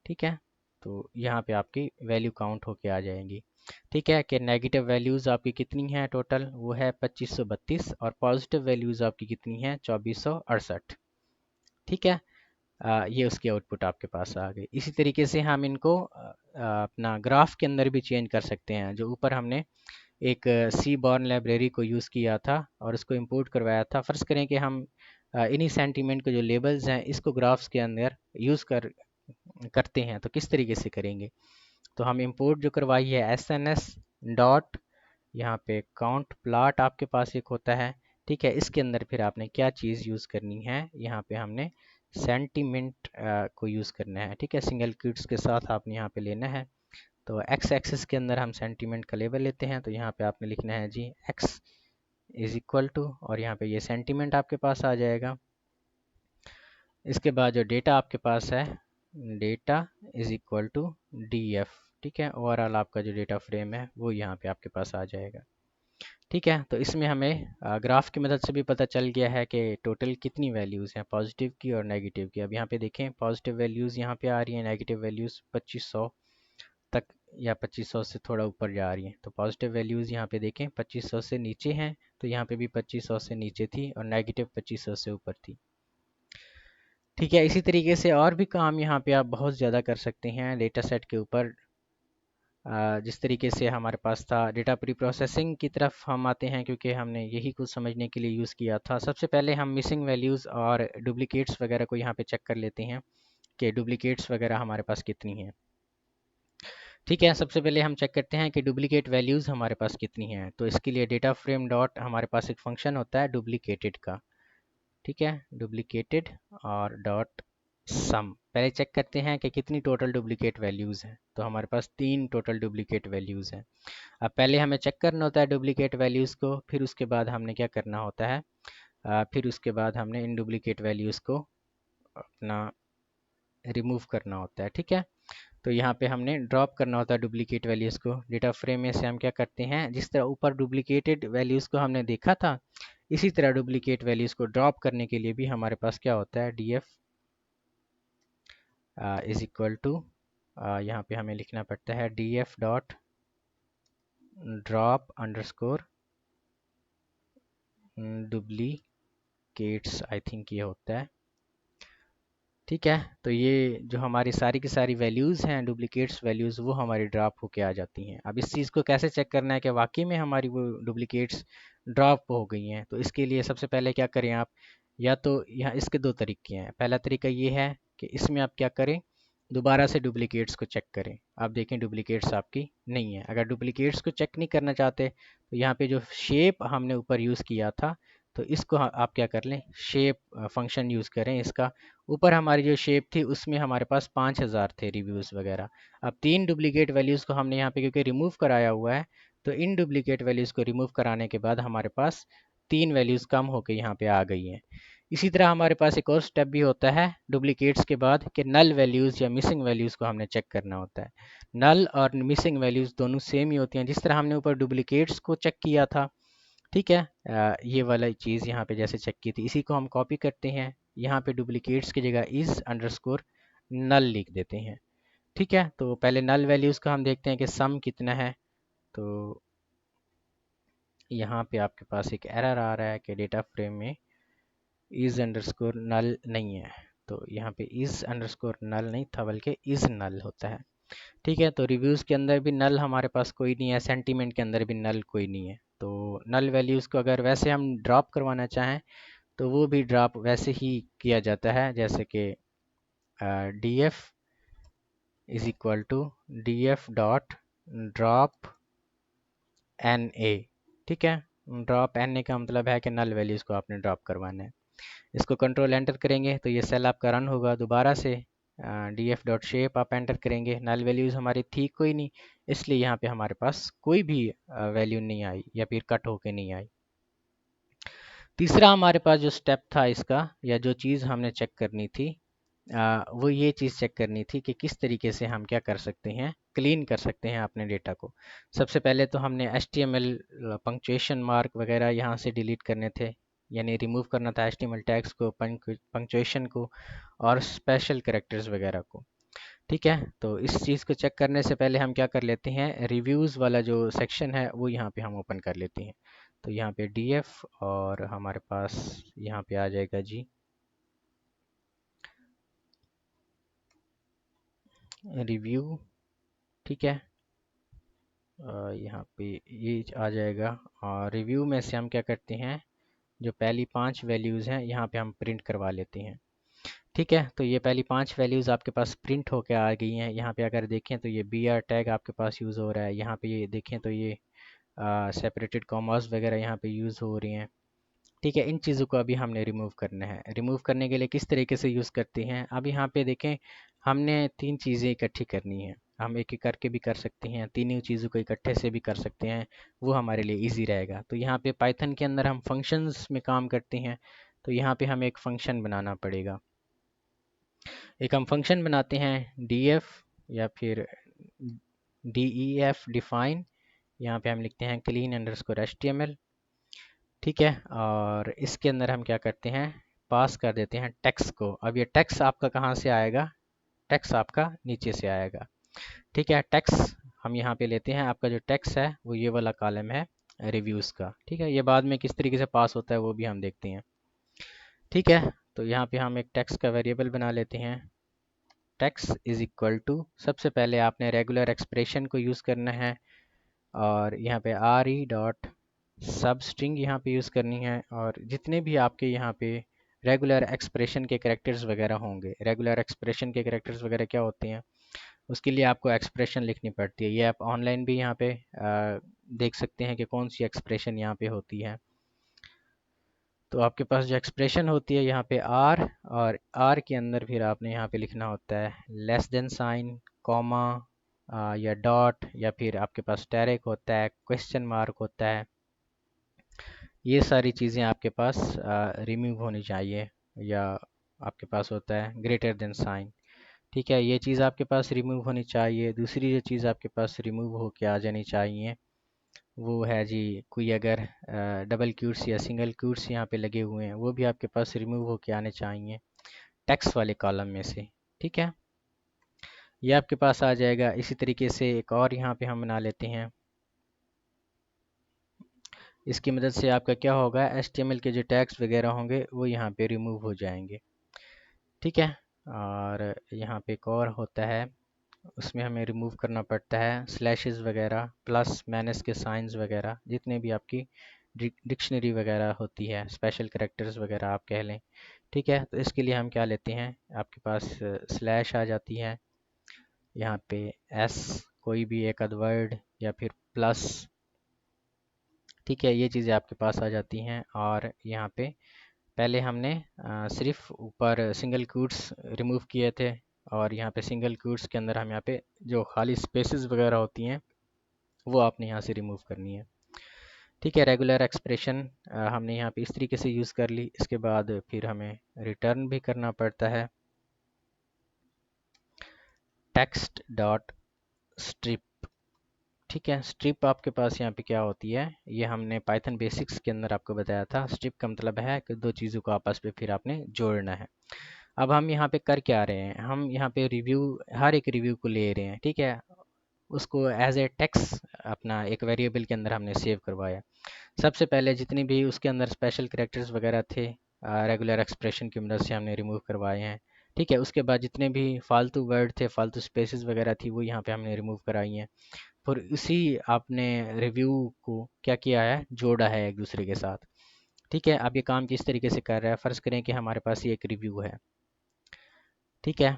ठीक है, तो यहाँ पे आपकी वैल्यू काउंट होके आ जाएंगी। ठीक है, कि नेगेटिव वैल्यूज़ आपकी कितनी हैं टोटल, वो है 2532, और पॉजिटिव वैल्यूज़ आपकी कितनी हैं 2468। ठीक है, ये उसकी आउटपुट आपके पास आ गई। इसी तरीके से हम इनको अपना ग्राफ के अंदर भी चेंज कर सकते हैं। जो ऊपर हमने एक सी बॉर्न लाइब्रेरी को यूज़ किया था और उसको इंपोर्ट करवाया था। फ़र्ज़ करें कि हम इन्हीं सेंटीमेंट के जो लेबल्स हैं इसको ग्राफ्स के अंदर यूज़ करते हैं, तो किस तरीके से करेंगे। तो हम इंपोर्ट जो करवाई है SNS डॉट, यहाँ पे काउंट प्लाट आपके पास एक होता है। ठीक है, इसके अंदर फिर आपने क्या चीज़ यूज़ करनी है, यहाँ पे हमने सेंटीमेंट को यूज़ करना है। ठीक है, सिंगल क्यूट्स के साथ आपने यहाँ पे लेना है। तो एक्स एक्सिस के अंदर हम सेंटीमेंट का लेबल लेते हैं, तो यहाँ पे आपने लिखना है जी एक्स इज इक्वल टू, और यहाँ पे ये सेंटीमेंट आपके पास आ जाएगा। इसके बाद जो डेटा आपके पास है, data is equal to DF। ठीक है, ओवरऑल आपका जो डेटा फ्रेम है वो यहाँ पे आपके पास आ जाएगा। ठीक है, तो इसमें हमें ग्राफ की मदद से भी पता चल गया है कि टोटल कितनी वैल्यूज़ हैं पॉजिटिव की और नेगेटिव की। अब यहाँ पे देखें, पॉजिटिव वैल्यूज़ यहाँ पे आ रही हैं, नेगेटिव वैल्यूज़ 2500 तक या 2500 से थोड़ा ऊपर जा रही हैं। तो पॉजिटिव वैल्यूज़ यहाँ पे देखें 2500 से नीचे हैं, तो यहाँ पे भी 2500 से नीचे थी, और नेगेटिव 2500 से ऊपर थी। ठीक है, इसी तरीके से और भी काम यहाँ पे आप बहुत ज़्यादा कर सकते हैं डेटा सेट के ऊपर। जिस तरीके से हमारे पास था डेटा प्री प्रोसेसिंग की तरफ हम आते हैं, क्योंकि हमने यही कुछ समझने के लिए यूज़ किया था। सबसे पहले हम मिसिंग वैल्यूज़ और डुप्लीकेट्स वगैरह को यहाँ पे चेक कर लेते हैं कि डुप्लीकेट्स वगैरह हमारे पास कितनी हैं। ठीक है, सबसे पहले हम चेक करते हैं कि डुप्लीकेट वैल्यूज़ हमारे पास कितनी हैं। तो इसके लिए डेटा फ्रेम डॉट हमारे पास एक फंक्शन होता है डुप्लीकेटेड का। ठीक है, डुप्लीकेटेड और डॉट सम। पहले चेक करते हैं कि कितनी टोटल डुप्लीकेट वैल्यूज़ हैं। तो हमारे पास 3 टोटल डुप्लीकेट वैल्यूज़ हैं। अब पहले हमें चेक करना होता है डुप्लीकेट वैल्यूज़ को, फिर उसके बाद हमने क्या करना होता है, फिर उसके बाद हमने इन डुप्लीकेट वैल्यूज़ को अपना रिमूव करना होता है। ठीक है, तो यहाँ पे हमने ड्रॉप करना होता है डुप्लीकेट वैल्यूज़ को। डेटा फ्रेम में से हम क्या करते हैं, जिस तरह ऊपर डुप्लीकेटेड वैल्यूज़ को हमने देखा था, इसी तरह डुप्लीकेट वैल्यूज़ को ड्रॉप करने के लिए भी हमारे पास क्या होता है, DF इज इक्वल टू, यहाँ पे हमें लिखना पड़ता है DF dot drop underscore duplicates, I think ये होता है। ठीक है, तो ये जो हमारी सारी की सारी वैल्यूज़ हैं डुप्लीकेट्स वैल्यूज़, वो हमारी ड्रॉप होके आ जाती हैं। अब इस चीज़ को कैसे चेक करना है कि वाकई में हमारी वो डुप्लीकेट्स ड्रॉप हो गई हैं। तो इसके लिए सबसे पहले क्या करें आप, या तो यहाँ इसके दो तरीके हैं। पहला तरीका ये है कि इसमें आप क्या करें, दोबारा से डुप्लीकेट्स को चेक करें। आप देखें डुप्लीकेट्स आपकी नहीं है। अगर डुप्लीकेट्स को चेक नहीं करना चाहते, तो यहाँ पे जो शेप हमने ऊपर यूज़ किया था, तो इसको आप क्या कर लें, शेप फंक्शन यूज़ करें इसका। ऊपर हमारी जो शेप थी उसमें हमारे पास 5000 थे रिव्यूज़ वगैरह। अब 3 डुप्लीकेट वैल्यूज़ को हमने यहाँ पे क्योंकि रिमूव कराया हुआ है, तो इन डुप्लीकेट वैल्यूज़ को रिमूव कराने के बाद हमारे पास 3 वैल्यूज़ कम होकर यहाँ पे आ गई हैं। इसी तरह हमारे पास एक और स्टेप भी होता है डुप्लीकेट्स के बाद, कि नल वैल्यूज़ या मिसिंग वैल्यूज़ को हमने चेक करना होता है। नल और मिसिंग वैल्यूज़ दोनों सेम ही होती हैं, जिस तरह हमने ऊपर डुप्लीकेट्स को चेक किया था। ठीक है, ये वाला चीज़ यहाँ पे जैसे चेक की थी, इसी को हम कॉपी करते हैं, यहाँ पे डुप्लीकेट्स की जगह इज़ अंडरस्कोर नल लिख देते हैं। ठीक है, तो पहले नल वैल्यूज़ का हम देखते हैं कि सम कितना है। तो यहाँ पे आपके पास एक एरर आ रहा है कि डेटा फ्रेम में इज़ अंडरस्कोर नल नहीं है। तो यहाँ पे इज़ अंडरस्कोर नल नहीं था, बल्कि इज़ नल होता है। ठीक है, तो रिव्यूज़ के अंदर भी नल हमारे पास कोई नहीं है, सेंटीमेंट के अंदर भी नल कोई नहीं है। तो नल वैल्यूज़ को अगर वैसे हम ड्रॉप करवाना चाहें, तो वो भी ड्रॉप वैसे ही किया जाता है, जैसे कि DF is equal to DF dot drop NA। ठीक है, ड्रॉप NA का मतलब है कि नल वैल्यूज़ को आपने ड्रॉप करवाना है। इसको कंट्रोल एंटर करेंगे तो ये सेल आपका रन होगा दोबारा से। DF डॉट शेप आप एंटर करेंगे, नल वैल्यूज़ हमारी थी कोई नहीं, इसलिए यहाँ पे हमारे पास कोई भी वैल्यू नहीं आई या फिर कट होके नहीं आई। तीसरा हमारे पास जो स्टेप था इसका, या जो चीज़ हमने चेक करनी थी, वो ये चीज़ चेक करनी थी कि किस तरीके से हम क्या कर सकते हैं, क्लीन कर सकते हैं अपने डेटा को। सबसे पहले तो हमने HTML पंक्चुएशन मार्क वगैरह यहाँ से डिलीट करने थे, यानी रिमूव करना था HTML टैग्स को, पंक्चुएशन को और स्पेशल कैरेक्टर्स वगैरह को। ठीक है, तो इस चीज़ को चेक करने से पहले हम क्या कर लेते हैं, रिव्यूज़ वाला जो सेक्शन है वो यहाँ पे हम ओपन कर लेते हैं। तो यहाँ पे DF और हमारे पास यहाँ पे आ जाएगा जी रिव्यू। ठीक है, यहाँ पे ये आ जाएगा। और रिव्यू में से हम क्या करते हैं, जो पहली 5 वैल्यूज़ हैं यहाँ पे हम प्रिंट करवा लेते हैं। ठीक है, तो ये पहली 5 वैल्यूज़ आपके पास प्रिंट होकर आ गई हैं। यहाँ पे अगर देखें तो ये BR टैग आपके पास यूज़ हो रहा है। यहाँ पे ये देखें तो ये सेपरेटेड कॉमास वगैरह यहाँ पे यूज़ हो रही हैं। ठीक है, इन चीज़ों को अभी हमने रिमूव करना है। रिमूव करने के लिए किस तरीके से यूज़ करते हैं, अब यहाँ पे देखें हमने 3 चीज़ें इकट्ठी करनी है। हम एक एक करके भी कर सकते हैं, तीनों चीज़ों को इकट्ठे से भी कर सकते हैं, वो हमारे लिए इजी रहेगा। तो यहाँ पे पाइथन के अंदर हम फंक्शंस में काम करते हैं, तो यहाँ पे हमें एक फ़ंक्शन बनाना पड़ेगा। एक हम फंक्शन बनाते हैं df या फिर def डिफाइन। यहाँ पे हम लिखते हैं clean अंडरस्कोर HTML। ठीक है, और इसके अंदर हम क्या करते हैं, पास कर देते हैं टेक्स्ट को। अब ये टेक्स्ट आपका कहाँ से आएगा, टेक्स्ट आपका नीचे से आएगा। ठीक है, टेक्स्ट हम यहाँ पे लेते हैं, आपका जो टेक्स्ट है वो ये वाला कॉलम है रिव्यूज़ का। ठीक है, ये बाद में किस तरीके से पास होता है वो भी हम देखते हैं। ठीक है, तो यहाँ पे हम एक टेक्स्ट का वेरिएबल बना लेते हैं। टेक्स्ट इज़ इक्वल टू, सबसे पहले आपने रेगुलर एक्सप्रेशन को यूज़ करना है, और यहाँ पे RE डॉट सब स्ट्रिंग यहाँ पे यूज़ करनी है। और जितने भी आपके यहाँ पे रेगुलर एक्सप्रेशन के कैरेक्टर्स वगैरह होंगे, रेगुलर एक्सप्रेशन के कैरेक्टर्स वगैरह क्या होते हैं, उसके लिए आपको एक्सप्रेशन लिखनी पड़ती है। ये आप ऑनलाइन भी यहाँ पे देख सकते हैं कि कौन सी एक्सप्रेशन यहाँ पे होती है। तो आपके पास जो एक्सप्रेशन होती है यहाँ पे R, और R के अंदर फिर आपने यहाँ पे लिखना होता है लेस देन साइन, कॉमा, या डॉट, या फिर आपके पास टैरिक होता है, क्वेश्चन मार्क होता है। ये सारी चीज़ें आपके पास रिमूव होनी चाहिए, या आपके पास होता है ग्रेटर देन साइन। ठीक है, ये चीज़ आपके पास रिमूव होनी चाहिए। दूसरी जो चीज़ आपके पास रिमूव हो के आ जानी चाहिए वो है जी, कोई अगर डबल क्यूट्स या सिंगल क्यूट्स यहाँ पे लगे हुए हैं वो भी आपके पास रिमूव हो के आने चाहिए टेक्स्ट वाले कॉलम में से। ठीक है, ये आपके पास आ जाएगा। इसी तरीके से एक और यहाँ पे हम बना लेते हैं। इसकी मदद से आपका क्या होगा, HTML के जो टैग्स वगैरह होंगे वो यहाँ पे रिमूव हो जाएंगे। ठीक है, और यहाँ पे एक और होता है, उसमें हमें रिमूव करना पड़ता है स्लैशेस वगैरह, प्लस माइनस के साइंस वगैरह, जितने भी आपकी डिक्शनरी वगैरह होती है, स्पेशल कैरेक्टर्स वगैरह आप कह लें। ठीक है, तो इसके लिए हम क्या लेते हैं, आपके पास स्लैश आ जाती है, यहाँ पे एस कोई भी एक अद वर्ड, या फिर प्लस। ठीक है, ये चीज़ें आपके पास आ जाती हैं। और यहाँ पे पहले हमने सिर्फ ऊपर सिंगल कोट्स रिमूव किए थे, और यहाँ पे सिंगल कोट्स के अंदर हम यहाँ पे जो खाली स्पेसेस वगैरह होती हैं वो आपने यहाँ से रिमूव करनी है। ठीक है, रेगुलर एक्सप्रेशन हमने यहाँ पे इस तरीके से यूज़ कर ली। इसके बाद फिर हमें रिटर्न भी करना पड़ता है टेक्स्ट डॉट स्ट्रिप। ठीक है, स्ट्रिप आपके पास यहाँ पे क्या होती है, ये हमने पाइथन बेसिक्स के अंदर आपको बताया था। स्ट्रिप का मतलब है कि दो चीज़ों को आपस में फिर आपने जोड़ना है। अब हम यहाँ पे कर क्या रहे हैं, हम यहाँ पे रिव्यू, हर एक रिव्यू को ले रहे हैं। ठीक है, उसको एज ए टेक्स्ट अपना एक वेरिएबल के अंदर हमने सेव करवाया। सबसे पहले जितनी भी उसके अंदर स्पेशल कैरेक्टर्स वगैरह थे रेगुलर एक्सप्रेशन की मदद से हमने रिमूव करवाए हैं। ठीक है, उसके बाद जितने भी फालतू वर्ड थे, फालतू स्पेसेस वगैरह थी, वो यहाँ पे हमने रिमूव कराई हैं। फिर उसी आपने रिव्यू को क्या किया है, जोड़ा है एक दूसरे के साथ। ठीक है, अब ये काम किस तरीके से कर रहा है, फ़र्ज़ करें कि हमारे पास ये एक रिव्यू है। ठीक है,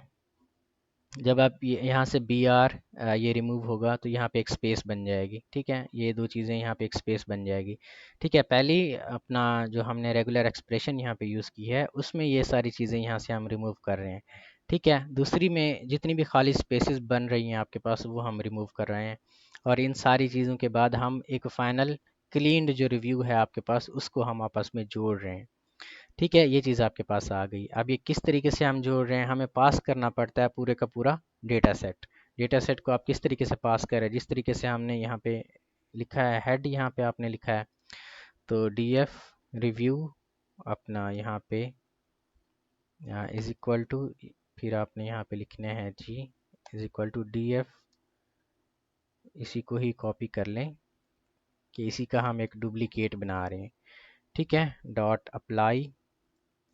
जब आप ये यहाँ से BR ये रिमूव होगा तो यहाँ पे एक स्पेस बन जाएगी। ठीक है, ये दो चीज़ें यहाँ पे एक स्पेस बन जाएगी। ठीक है, पहली अपना जो हमने रेगुलर एक्सप्रेशन यहाँ पे यूज़ की है उसमें ये सारी चीज़ें यहाँ से हम रिमूव कर रहे हैं। ठीक है, दूसरी में जितनी भी खाली स्पेसेस बन रही हैं आपके पास वो हम रिमूव कर रहे हैं। और इन सारी चीज़ों के बाद हम एक फ़ाइनल क्लीन्ड जो रिव्यू है आपके पास उसको हम आपस में जोड़ रहे हैं। ठीक है, ये चीज़ आपके पास आ गई। अब ये किस तरीके से हम जोड़ रहे हैं, हमें पास करना पड़ता है पूरे का पूरा डेटा सेट। डेटा सेट को आप किस तरीके से पास कर रहे हैं, जिस तरीके से हमने यहाँ पे लिखा है हेड, यहाँ पे आपने लिखा है तो डी एफ रिव्यू अपना यहाँ पे इज इक्वल टू, फिर आपने यहाँ पे लिखने हैं G is equal to D F, इसी को ही कॉपी कर लें कि इसी का हम एक डुप्लीकेट बना रहे हैं। ठीक है, डॉट अप्लाई।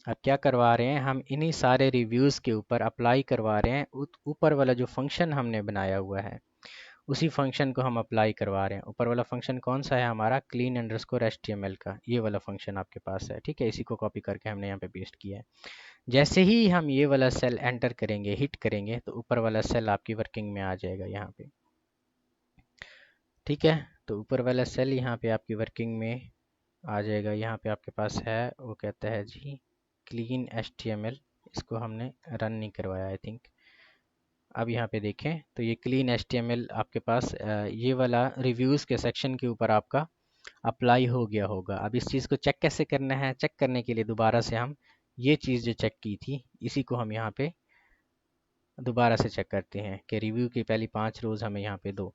अब क्या करवा रहे हैं, हम इन्हीं सारे रिव्यूज़ के ऊपर अप्लाई करवा रहे हैं। ऊपर वाला जो फंक्शन हमने बनाया हुआ है उसी फंक्शन को हम अप्लाई करवा रहे हैं। ऊपर वाला फंक्शन कौन सा है हमारा, क्लीन अंडरस्कोर एचटीएमएल का, ये वाला फंक्शन आपके पास है। ठीक है, इसी को कॉपी करके हमने यहाँ पे पेस्ट किया है। जैसे ही हम ये वाला सेल एंटर करेंगे, हिट करेंगे, तो ऊपर वाला सेल आपकी वर्किंग में आ जाएगा यहाँ पे। ठीक है, तो ऊपर वाला सेल यहाँ पे आपकी वर्किंग में आ जाएगा। यहाँ पे आपके पास है, वो कहता है जी क्लीन एचटीएमएल, इसको हमने रन नहीं करवाया आई थिंक। अब यहाँ पे देखें तो ये क्लीन एचटीएमएल आपके पास ये वाला रिव्यूज़ के सेक्शन के ऊपर आपका अप्लाई हो गया होगा। अब इस चीज़ को चेक कैसे करना है, चेक करने के लिए दोबारा से हम ये चीज़ जो चेक की थी इसी को हम यहाँ पे दोबारा से चेक करते हैं कि रिव्यू की पहली 5 रोज़ हमें यहाँ पे दो।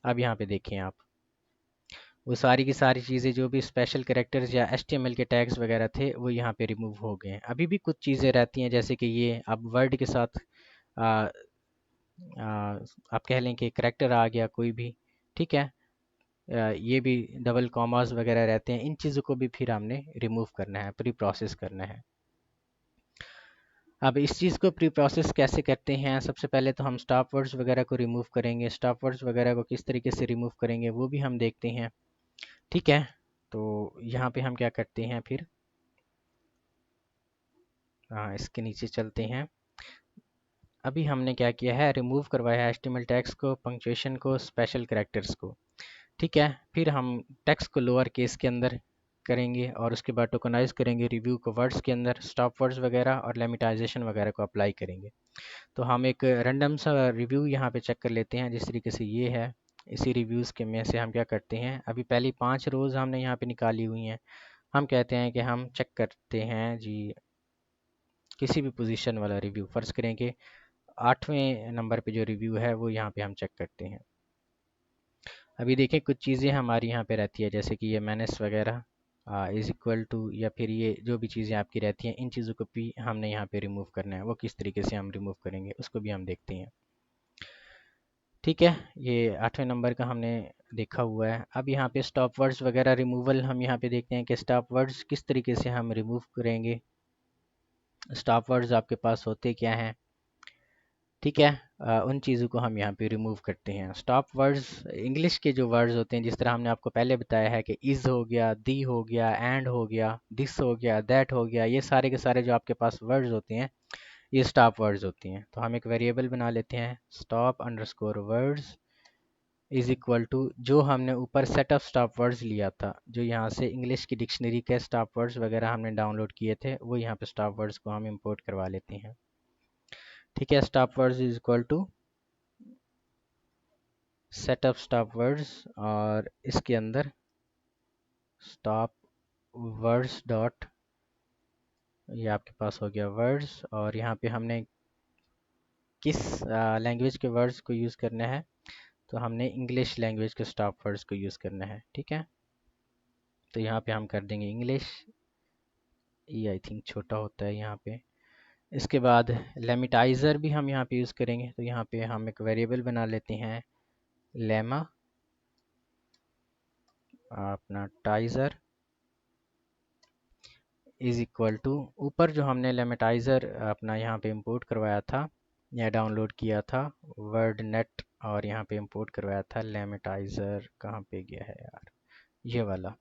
अब यहाँ पे देखें आप, वो सारी की सारी चीज़ें जो भी स्पेशल कैरेक्टर्स या एचटीएमएल के टैग्स वगैरह थे वो यहाँ पे रिमूव हो गए हैं। अभी भी कुछ चीज़ें रहती हैं, जैसे कि ये अब वर्ड के साथ आ, आप कह लें कि करैक्टर आ गया कोई भी। ठीक है, ये भी डबल कॉमास वगैरह रहते हैं, इन चीज़ों को भी फिर हमने रिमूव करना है, प्री प्रोसेस करना है। अब इस चीज़ को प्री प्रोसेस कैसे करते हैं, सबसे पहले तो हम स्टॉप वर्ड्स वगैरह को रिमूव करेंगे। स्टॉप वर्ड्स वगैरह को किस तरीके से रिमूव करेंगे वो भी हम देखते हैं। ठीक है, तो यहाँ पे हम क्या करते हैं फिर, इसके नीचे चलते हैं। अभी हमने क्या किया है, रिमूव करवाया है एचटीएमएल टैग्स को, पंक्चुएशन को, स्पेशल कैरेक्टर्स को। ठीक है, फिर हम टेक्स्ट को लोअर केस के अंदर करेंगे और उसके बाद टोकनाइज करेंगे रिव्यू को वर्ड्स के अंदर, स्टॉप वर्ड्स वगैरह और लेमिटाइजेशन वगैरह को अप्लाई करेंगे। तो हम एक रैंडम सा रिव्यू यहाँ पे चेक कर लेते हैं, जिस तरीके से ये है। इसी रिव्यूज़ के में से हम क्या करते हैं, अभी पहली 5 रोज़ हमने यहाँ पे निकाली हुई हैं। हम कहते हैं कि हम चेक करते हैं जी किसी भी पोजीशन वाला रिव्यू, फ़र्ज़ करें कि 8वें नंबर पे जो रिव्यू है वो यहाँ पे हम चेक करते हैं। अभी देखें कुछ चीज़ें हमारी यहाँ पे रहती है, जैसे कि ये मैनेस वगैरह इज़ इक्वल टू, या फिर ये जो भी चीज़ें आपकी रहती हैं, इन चीज़ों को भी हमने यहाँ पे रिमूव करना है। वो किस तरीके से हम रिमूव करेंगे उसको भी हम देखते हैं। ठीक है, ये 8वें नंबर का हमने देखा हुआ है। अब यहाँ पे स्टॉप वर्ड्स वगैरह रिमूवल हम यहाँ पे देखते हैं कि स्टॉप वर्ड्स किस तरीके से हम रिमूव करेंगे। स्टॉप वर्ड्स आपके पास होते क्या हैं, ठीक है, उन चीज़ों को हम यहाँ पे रिमूव करते हैं। स्टॉप वर्ड्स इंग्लिश के जो वर्ड्स होते हैं, जिस तरह हमने आपको पहले बताया है कि इज़ हो गया, दी हो गया, एंड हो गया, दिस हो गया, दैट हो गया, ये सारे के सारे जो आपके पास वर्ड्स होते हैं ये स्टॉप वर्ड्स होती हैं। तो हम एक वेरिएबल बना लेते हैं, stop underscore words is equal to, जो हमने ऊपर सेट ऑफ स्टॉप वर्ड्स लिया था, जो यहाँ से इंग्लिश की डिक्शनरी के स्टॉप वर्ड्स वगैरह हमने डाउनलोड किए थे, वो यहाँ पे स्टॉप वर्ड्स को हम इंपोर्ट करवा लेते हैं। ठीक है, stop words is equal to set of stop words, और इसके अंदर स्टॉप वर्ड्स डॉट, ये आपके पास हो गया वर्ड्स, और यहाँ पे हमने किस लैंग्वेज के वर्ड्स को यूज़ करना है, तो हमने इंग्लिश लैंग्वेज के स्टॉप वर्ड्स को यूज़ करना है। ठीक है, तो यहाँ पे हम कर देंगे इंग्लिश, ये आई थिंक छोटा होता है यहाँ पे। इसके बाद लेमिटाइज़र भी हम यहाँ पे यूज़ करेंगे, तो यहाँ पे हम एक वेरिएबल बना लेते हैं, लेमा अपना टाइज़र इज़ इक्वल टू, ऊपर जो हमने लेमेटाइज़र अपना यहाँ पे इंपोर्ट करवाया था या डाउनलोड किया था वर्ड नेट, और यहाँ पे इंपोर्ट करवाया था लेमेटाइज़र, कहाँ पे गया है यार, ये वाला।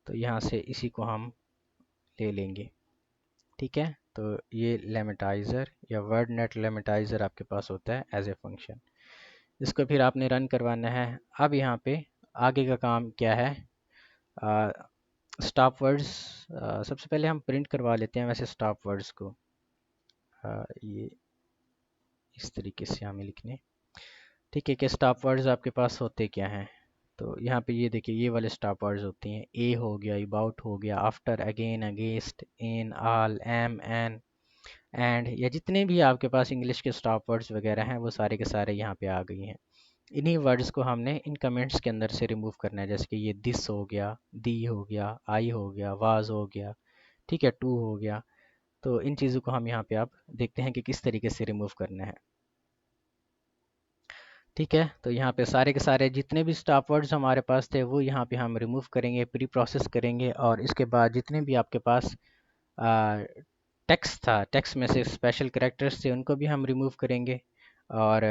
तो यहाँ से इसी को हम ले लेंगे। ठीक है, तो ये लेमेटाइज़र या वर्ड नेट लेमेटाइज़र आपके पास होता है एज ए फंक्शन। इसको फिर आपने रन करवाना है। अब यहाँ पे आगे का काम क्या है, स्टॉप वर्ड्स सबसे पहले हम प्रिंट करवा लेते हैं वैसे स्टॉप वर्ड्स को। ये इस तरीके से हमें लिखने। ठीक है, कि स्टॉप वर्ड्स आपके पास होते क्या हैं, तो यहाँ पे ये देखिए ये वाले स्टॉप वर्ड्स होती हैं, ए हो गया, अबाउट हो गया, after, again, against, in, all, am, an, and, या जितने भी आपके पास इंग्लिश के स्टॉप वर्ड्स वगैरह हैं वो सारे के सारे यहाँ पे आ गई हैं। इन्हीं वर्ड्स को हमने इन कमेंट्स के अंदर से रिमूव करना है, जैसे कि ये दिस हो गया, दी हो गया, आई हो गया, वाज हो गया, ठीक है, टू हो गया। तो इन चीज़ों को हम यहाँ पे आप देखते हैं कि किस तरीके से रिमूव करना है। ठीक है, तो यहाँ पे सारे के सारे जितने भी स्टॉप वर्ड्स हमारे पास थे वो यहाँ पे हम रिमूव करेंगे, प्री प्रोसेस करेंगे, और इसके बाद जितने भी आपके पास टेक्स्ट था, टेक्स्ट में से स्पेशल कैरेक्टर्स थे उनको भी हम रिमूव करेंगे। और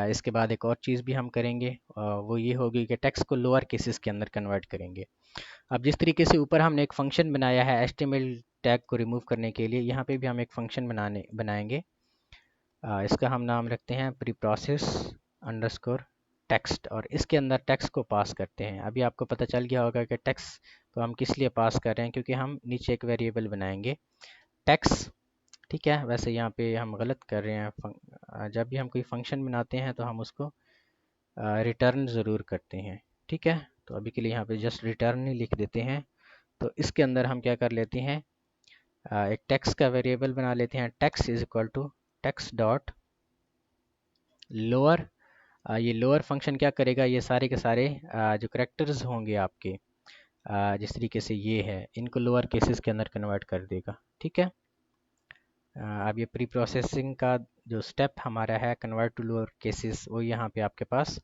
इसके बाद एक और चीज़ भी हम करेंगे, वो ये होगी कि टेक्स्ट को लोअर केसेस के अंदर कन्वर्ट करेंगे। अब जिस तरीके से ऊपर हमने एक फंक्शन बनाया है HTML टैग को रिमूव करने के लिए, यहाँ पे भी हम एक फंक्शन बनाएंगे। इसका हम नाम रखते हैं प्री प्रोसेस अंडरस्कोर टेक्स्ट, और इसके अंदर टेक्स्ट को पास करते हैं। अभी आपको पता चल गया होगा कि टेक्स्ट को हम किस लिए पास कर रहे हैं, क्योंकि हम नीचे एक वेरिएबल बनाएंगे टेक्स्ट। ठीक है, वैसे यहाँ पे हम गलत कर रहे हैं। जब भी हम कोई फंक्शन बनाते हैं तो हम उसको रिटर्न ज़रूर करते हैं। ठीक है, तो अभी के लिए यहाँ पे जस्ट रिटर्न ही लिख देते हैं। तो इसके अंदर हम क्या कर लेते हैं, एक टेक्स्ट का वेरिएबल बना लेते हैं, text is equal to text dot lower. ये लोअर फंक्शन क्या करेगा, ये सारे के सारे जो करेक्टर्स होंगे आपके, जिस तरीके से ये है, इनको लोअर केसेस के अंदर कन्वर्ट कर देगा। ठीक है, अब ये प्री प्रोसेसिंग का जो स्टेप हमारा है कन्वर्ट टू लोअर केसेस, वो यहाँ पे आपके पास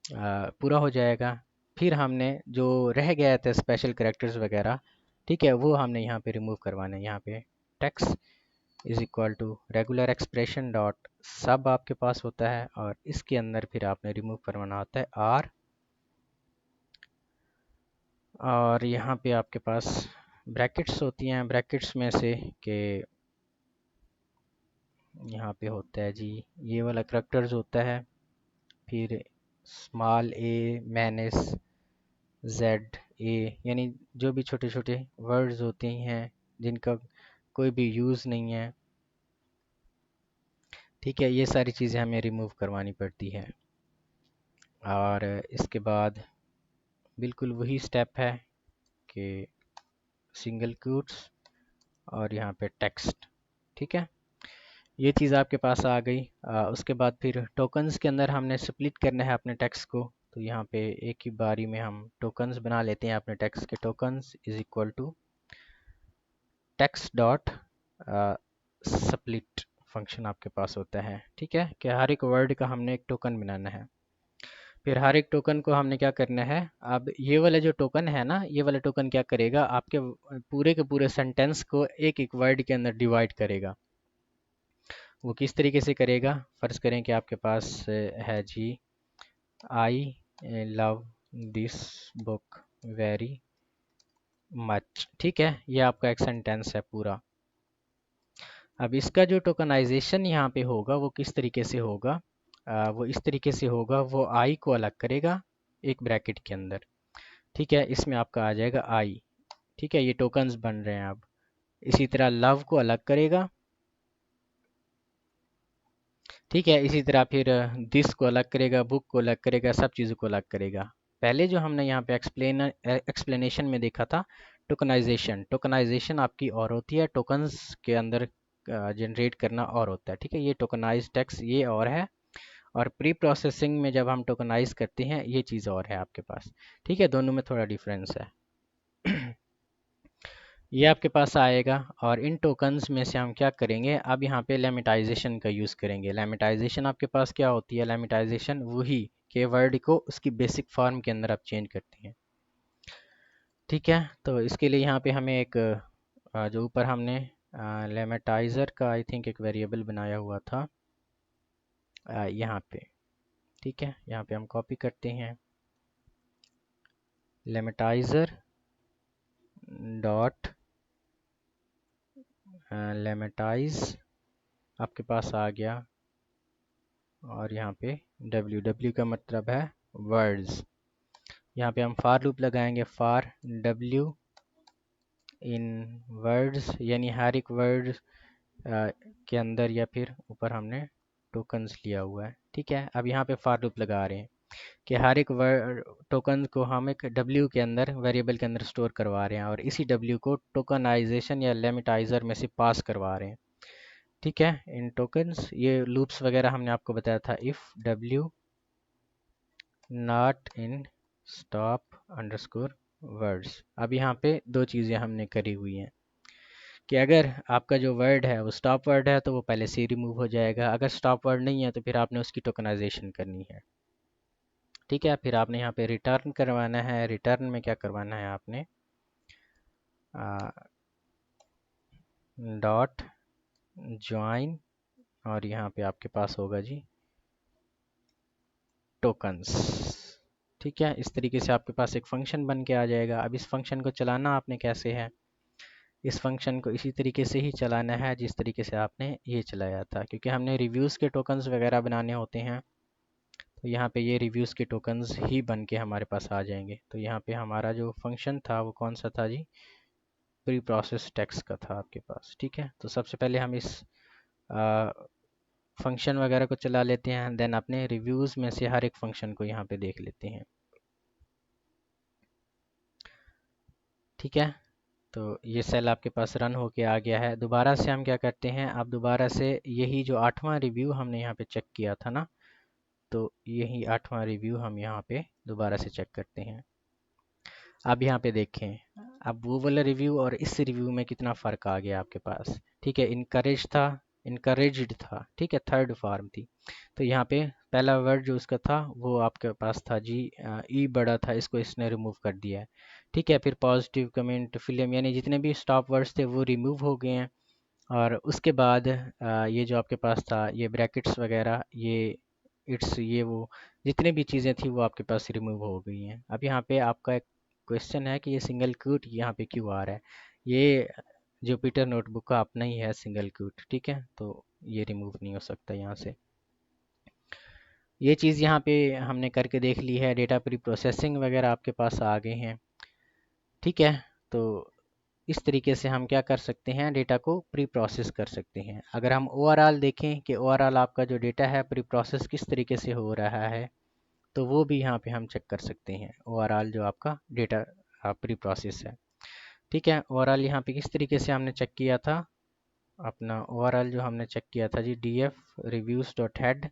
पूरा हो जाएगा। फिर हमने जो रह गया था स्पेशल करेक्टर्स वगैरह, ठीक है, वो हमने यहाँ पे रिमूव करवाना है। यहाँ पे text is equal to regular expression dot sub आपके पास होता है, और इसके अंदर फिर आपने रिमूव करवाना होता है आर, और यहाँ पे आपके पास ब्रैकेट्स होती हैं, ब्रैकेट्स में से के यहाँ पे होता है जी ये वाला करेक्टर्स होता है, फिर small A minus Z A, यानी जो भी छोटे छोटे वर्ड्स होते हैं जिनका कोई भी यूज़ नहीं है। ठीक है, ये सारी चीज़ें हमें रिमूव करवानी पड़ती है। और इसके बाद बिल्कुल वही स्टेप है कि सिंगल क्वोट्स और यहाँ पे टेक्स्ट। ठीक है, ये चीज़ आपके पास आ गई। उसके बाद फिर टोकन्स के अंदर हमने स्प्लिट करना है अपने टेक्स्ट को। तो यहाँ पे एक ही बारी में हम टोकन्स बना लेते हैं अपने टेक्स्ट के। Tokens is equal to text dot split function आपके पास होता है। ठीक है, कि हर एक वर्ड का हमने एक टोकन बनाना है। फिर हर एक टोकन को हमने क्या करना है, अब ये वाला जो टोकन है ना, ये वाला टोकन क्या करेगा, आपके पूरे के पूरे सेंटेंस को एक एक वर्ड के अंदर डिवाइड करेगा। वो किस तरीके से करेगा, फ़र्ज़ करें कि आपके पास है जी I love this book very much. ठीक है, ये आपका एक सेंटेंस है पूरा। अब इसका जो टोकनाइजेशन यहाँ पे होगा वो किस तरीके से होगा, वो इस तरीके से होगा, वो आई को अलग करेगा एक ब्रैकेट के अंदर। ठीक है, इसमें आपका आ जाएगा आई। ठीक है, ये टोकन्स बन रहे हैं अब। इसी तरह लव को अलग करेगा। ठीक है, इसी तरह फिर दिस को अलग करेगा, बुक को अलग करेगा, सब चीज़ों को अलग करेगा। पहले जो हमने यहाँ पे एक्सप्लेनेशन में देखा था टोकनाइजेशन, टोकनाइजेशन आपकी और होती है, टोकन्स के अंदर जनरेट करना और होता है। ठीक है, ये टोकनाइज टेक्स्ट ये और है, और प्री प्रोसेसिंग में जब हम टोकनाइज करते हैं ये चीज़ और है आपके पास। ठीक है, दोनों में थोड़ा डिफरेंस है। ये आपके पास आएगा, और इन टोकन्स में से हम क्या करेंगे, अब यहाँ पे लेमिटाइजेशन का यूज़ करेंगे। लेमिटाइजेशन आपके पास क्या होती है, लेमिटाइजेशन वही के वर्ड को उसकी बेसिक फॉर्म के अंदर आप चेंज करते हैं। ठीक है, तो इसके लिए यहाँ पे हमें एक जो ऊपर हमने लेमेटाइज़र का आई थिंक एक वेरिएबल बनाया हुआ था यहाँ पे। ठीक है, यहाँ पे हम कॉपी करते हैं लेमेटाइज़र डॉट लेमेटाइज आपके पास आ गया, और यहाँ पे w का मतलब है वर्ड्स। यहाँ पे हम फार लूप लगाएंगे, फार w इन वर्ड्स, यानी हर एक वर्ड के अंदर या फिर ऊपर हमने टोकन्स लिया हुआ है। ठीक है, अब यहाँ पे फार लूप लगा रहे हैं। कि हर एक टोकन को हम एक W के अंदर, वेरिएबल के अंदर स्टोर करवा रहे हैं और इसी W को टोकनाइजेशन या लिमिटाइजर में से पास करवा रहे हैं। ठीक है, इन टोकन्स ये लूप्स वगैरह हमने आपको बताया था, if W not in stop underscore words. अब यहाँ पे दो चीज़ें हमने करी हुई हैं कि अगर आपका जो वर्ड है वो स्टॉप वर्ड है तो वो पहले से ही रिमूव हो जाएगा, अगर स्टॉप वर्ड नहीं है तो फिर आपने उसकी टोकनाइजेशन करनी है। ठीक है, फिर आपने यहाँ पे रिटर्न करवाना है। रिटर्न में क्या करवाना है आपने, डॉट ज्वाइन, और यहाँ पे आपके पास होगा जी टोकन्स। ठीक है, इस तरीके से आपके पास एक फंक्शन बन के आ जाएगा। अब इस फंक्शन को चलाना आपने कैसे है, इस फंक्शन को इसी तरीके से ही चलाना है जिस तरीके से आपने ये चलाया था, क्योंकि हमने रिव्यूज़ के टोकन्स वगैरह बनाने होते हैं। तो यहाँ पे ये रिव्यूज़ के टोकन्स ही बन के हमारे पास आ जाएंगे। तो यहाँ पे हमारा जो फंक्शन था वो कौन सा था जी, प्री प्रोसेस टेक्स्ट का था आपके पास। ठीक है, तो सबसे पहले हम इस फंक्शन वगैरह को चला लेते हैं, देन अपने रिव्यूज़ में से हर एक फंक्शन को यहाँ पे देख लेते हैं। ठीक है, तो ये सेल आपके पास रन होके आ गया है। दोबारा से हम क्या करते हैं, अब दोबारा से यही जो 8वां रिव्यू हमने यहाँ पे चेक किया था ना, तो यही 8वां रिव्यू हम यहाँ पे दोबारा से चेक करते हैं। अब यहाँ पे देखें, अब वो वाला रिव्यू और इस रिव्यू में कितना फ़र्क आ गया आपके पास। ठीक है, इनकरेज था, इनकरेज्ड था। ठीक है, थर्ड फॉर्म थी। तो यहाँ पे पहला वर्ड जो उसका था वो आपके पास था जी, ई बड़ा था, इसको इसने रिमूव कर दिया है। ठीक है, फिर पॉजिटिव कमेंट, फिल्म, यानी जितने भी स्टॉप वर्ड्स थे वो रिमूव हो गए हैं। और उसके बाद ये जो आपके पास था, ये ब्रैकेट्स वगैरह, ये इट्स, ये वो जितने भी चीज़ें थी वो आपके पास रिमूव हो गई हैं। अब यहाँ पे आपका एक क्वेश्चन है कि ये सिंगल क्यूट यहाँ पे क्यों आ रहा है। ये जुपिटर नोटबुक का अपना ही है सिंगल क्यूट। ठीक है, तो ये रिमूव नहीं हो सकता यहाँ से। ये चीज़ यहाँ पे हमने करके देख ली है। डेटा प्री प्रोसेसिंग वगैरह आपके पास आ गए हैं। ठीक है, तो इस तरीके से हम क्या कर सकते हैं, डेटा को प्री प्रोसेस कर सकते हैं। अगर हम ओवरऑल देखें कि ओवरऑल आपका जो डेटा है प्री प्रोसेस किस तरीके से हो रहा है, तो वो भी यहाँ पे हम चेक कर सकते हैं। ओवरऑल जो आपका डेटा प्री प्रोसेस है। ठीक है, ओवरऑल यहाँ पे किस तरीके से हमने चेक किया था, अपना ओवरऑल जो हमने चेक किया था जी, D F reviews dot head.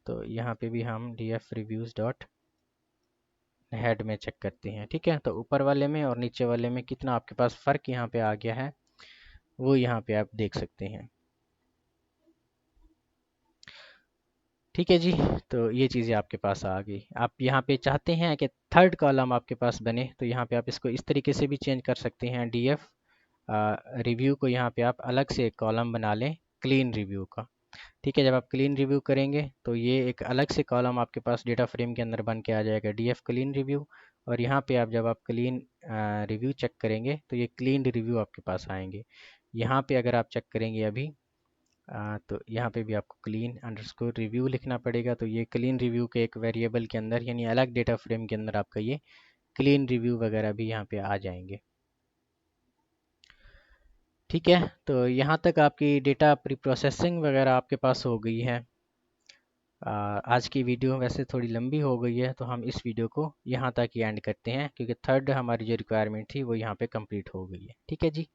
तो यहाँ पे भी हम D F reviews dot head में चेक करते हैं। ठीक है, तो ऊपर वाले में और नीचे वाले में कितना आपके पास फ़र्क यहाँ पे आ गया है, वो यहाँ पे आप देख सकते हैं। ठीक है जी, तो ये चीज़ें आपके पास आ गई। आप यहाँ पे चाहते हैं कि थर्ड कॉलम आपके पास बने, तो यहाँ पे आप इसको इस तरीके से भी चेंज कर सकते हैं। डी एफ रिव्यू को यहाँ पे आप अलग से एक कॉलम बना लें, क्लीन रिव्यू का। ठीक है, जब आप क्लीन रिव्यू करेंगे तो ये एक अलग से कॉलम आपके पास डेटा फ्रेम के अंदर बन के आ जाएगा, डी एफ क्लीन रिव्यू। और यहाँ पे आप जब आप क्लीन रिव्यू चेक करेंगे तो ये क्लीन रिव्यू आपके पास आएंगे। यहाँ पे अगर आप चेक करेंगे अभी, तो यहाँ पे भी आपको क्लीन अंडरस्कोर रिव्यू लिखना पड़ेगा। तो ये क्लीन रिव्यू के एक वेरिएबल के अंदर, यानी अलग डेटा फ्रेम के अंदर आपका ये क्लीन रिव्यू वगैरह भी यहाँ पे आ जाएंगे। ठीक है, तो यहाँ तक आपकी डेटा प्री प्रोसेसिंग वगैरह आपके पास हो गई है। आज की वीडियो वैसे थोड़ी लंबी हो गई है, तो हम इस वीडियो को यहाँ तक ही एंड करते हैं, क्योंकि थर्ड हमारी जो रिक्वायरमेंट थी वो यहाँ पे कंप्लीट हो गई है। ठीक है जी।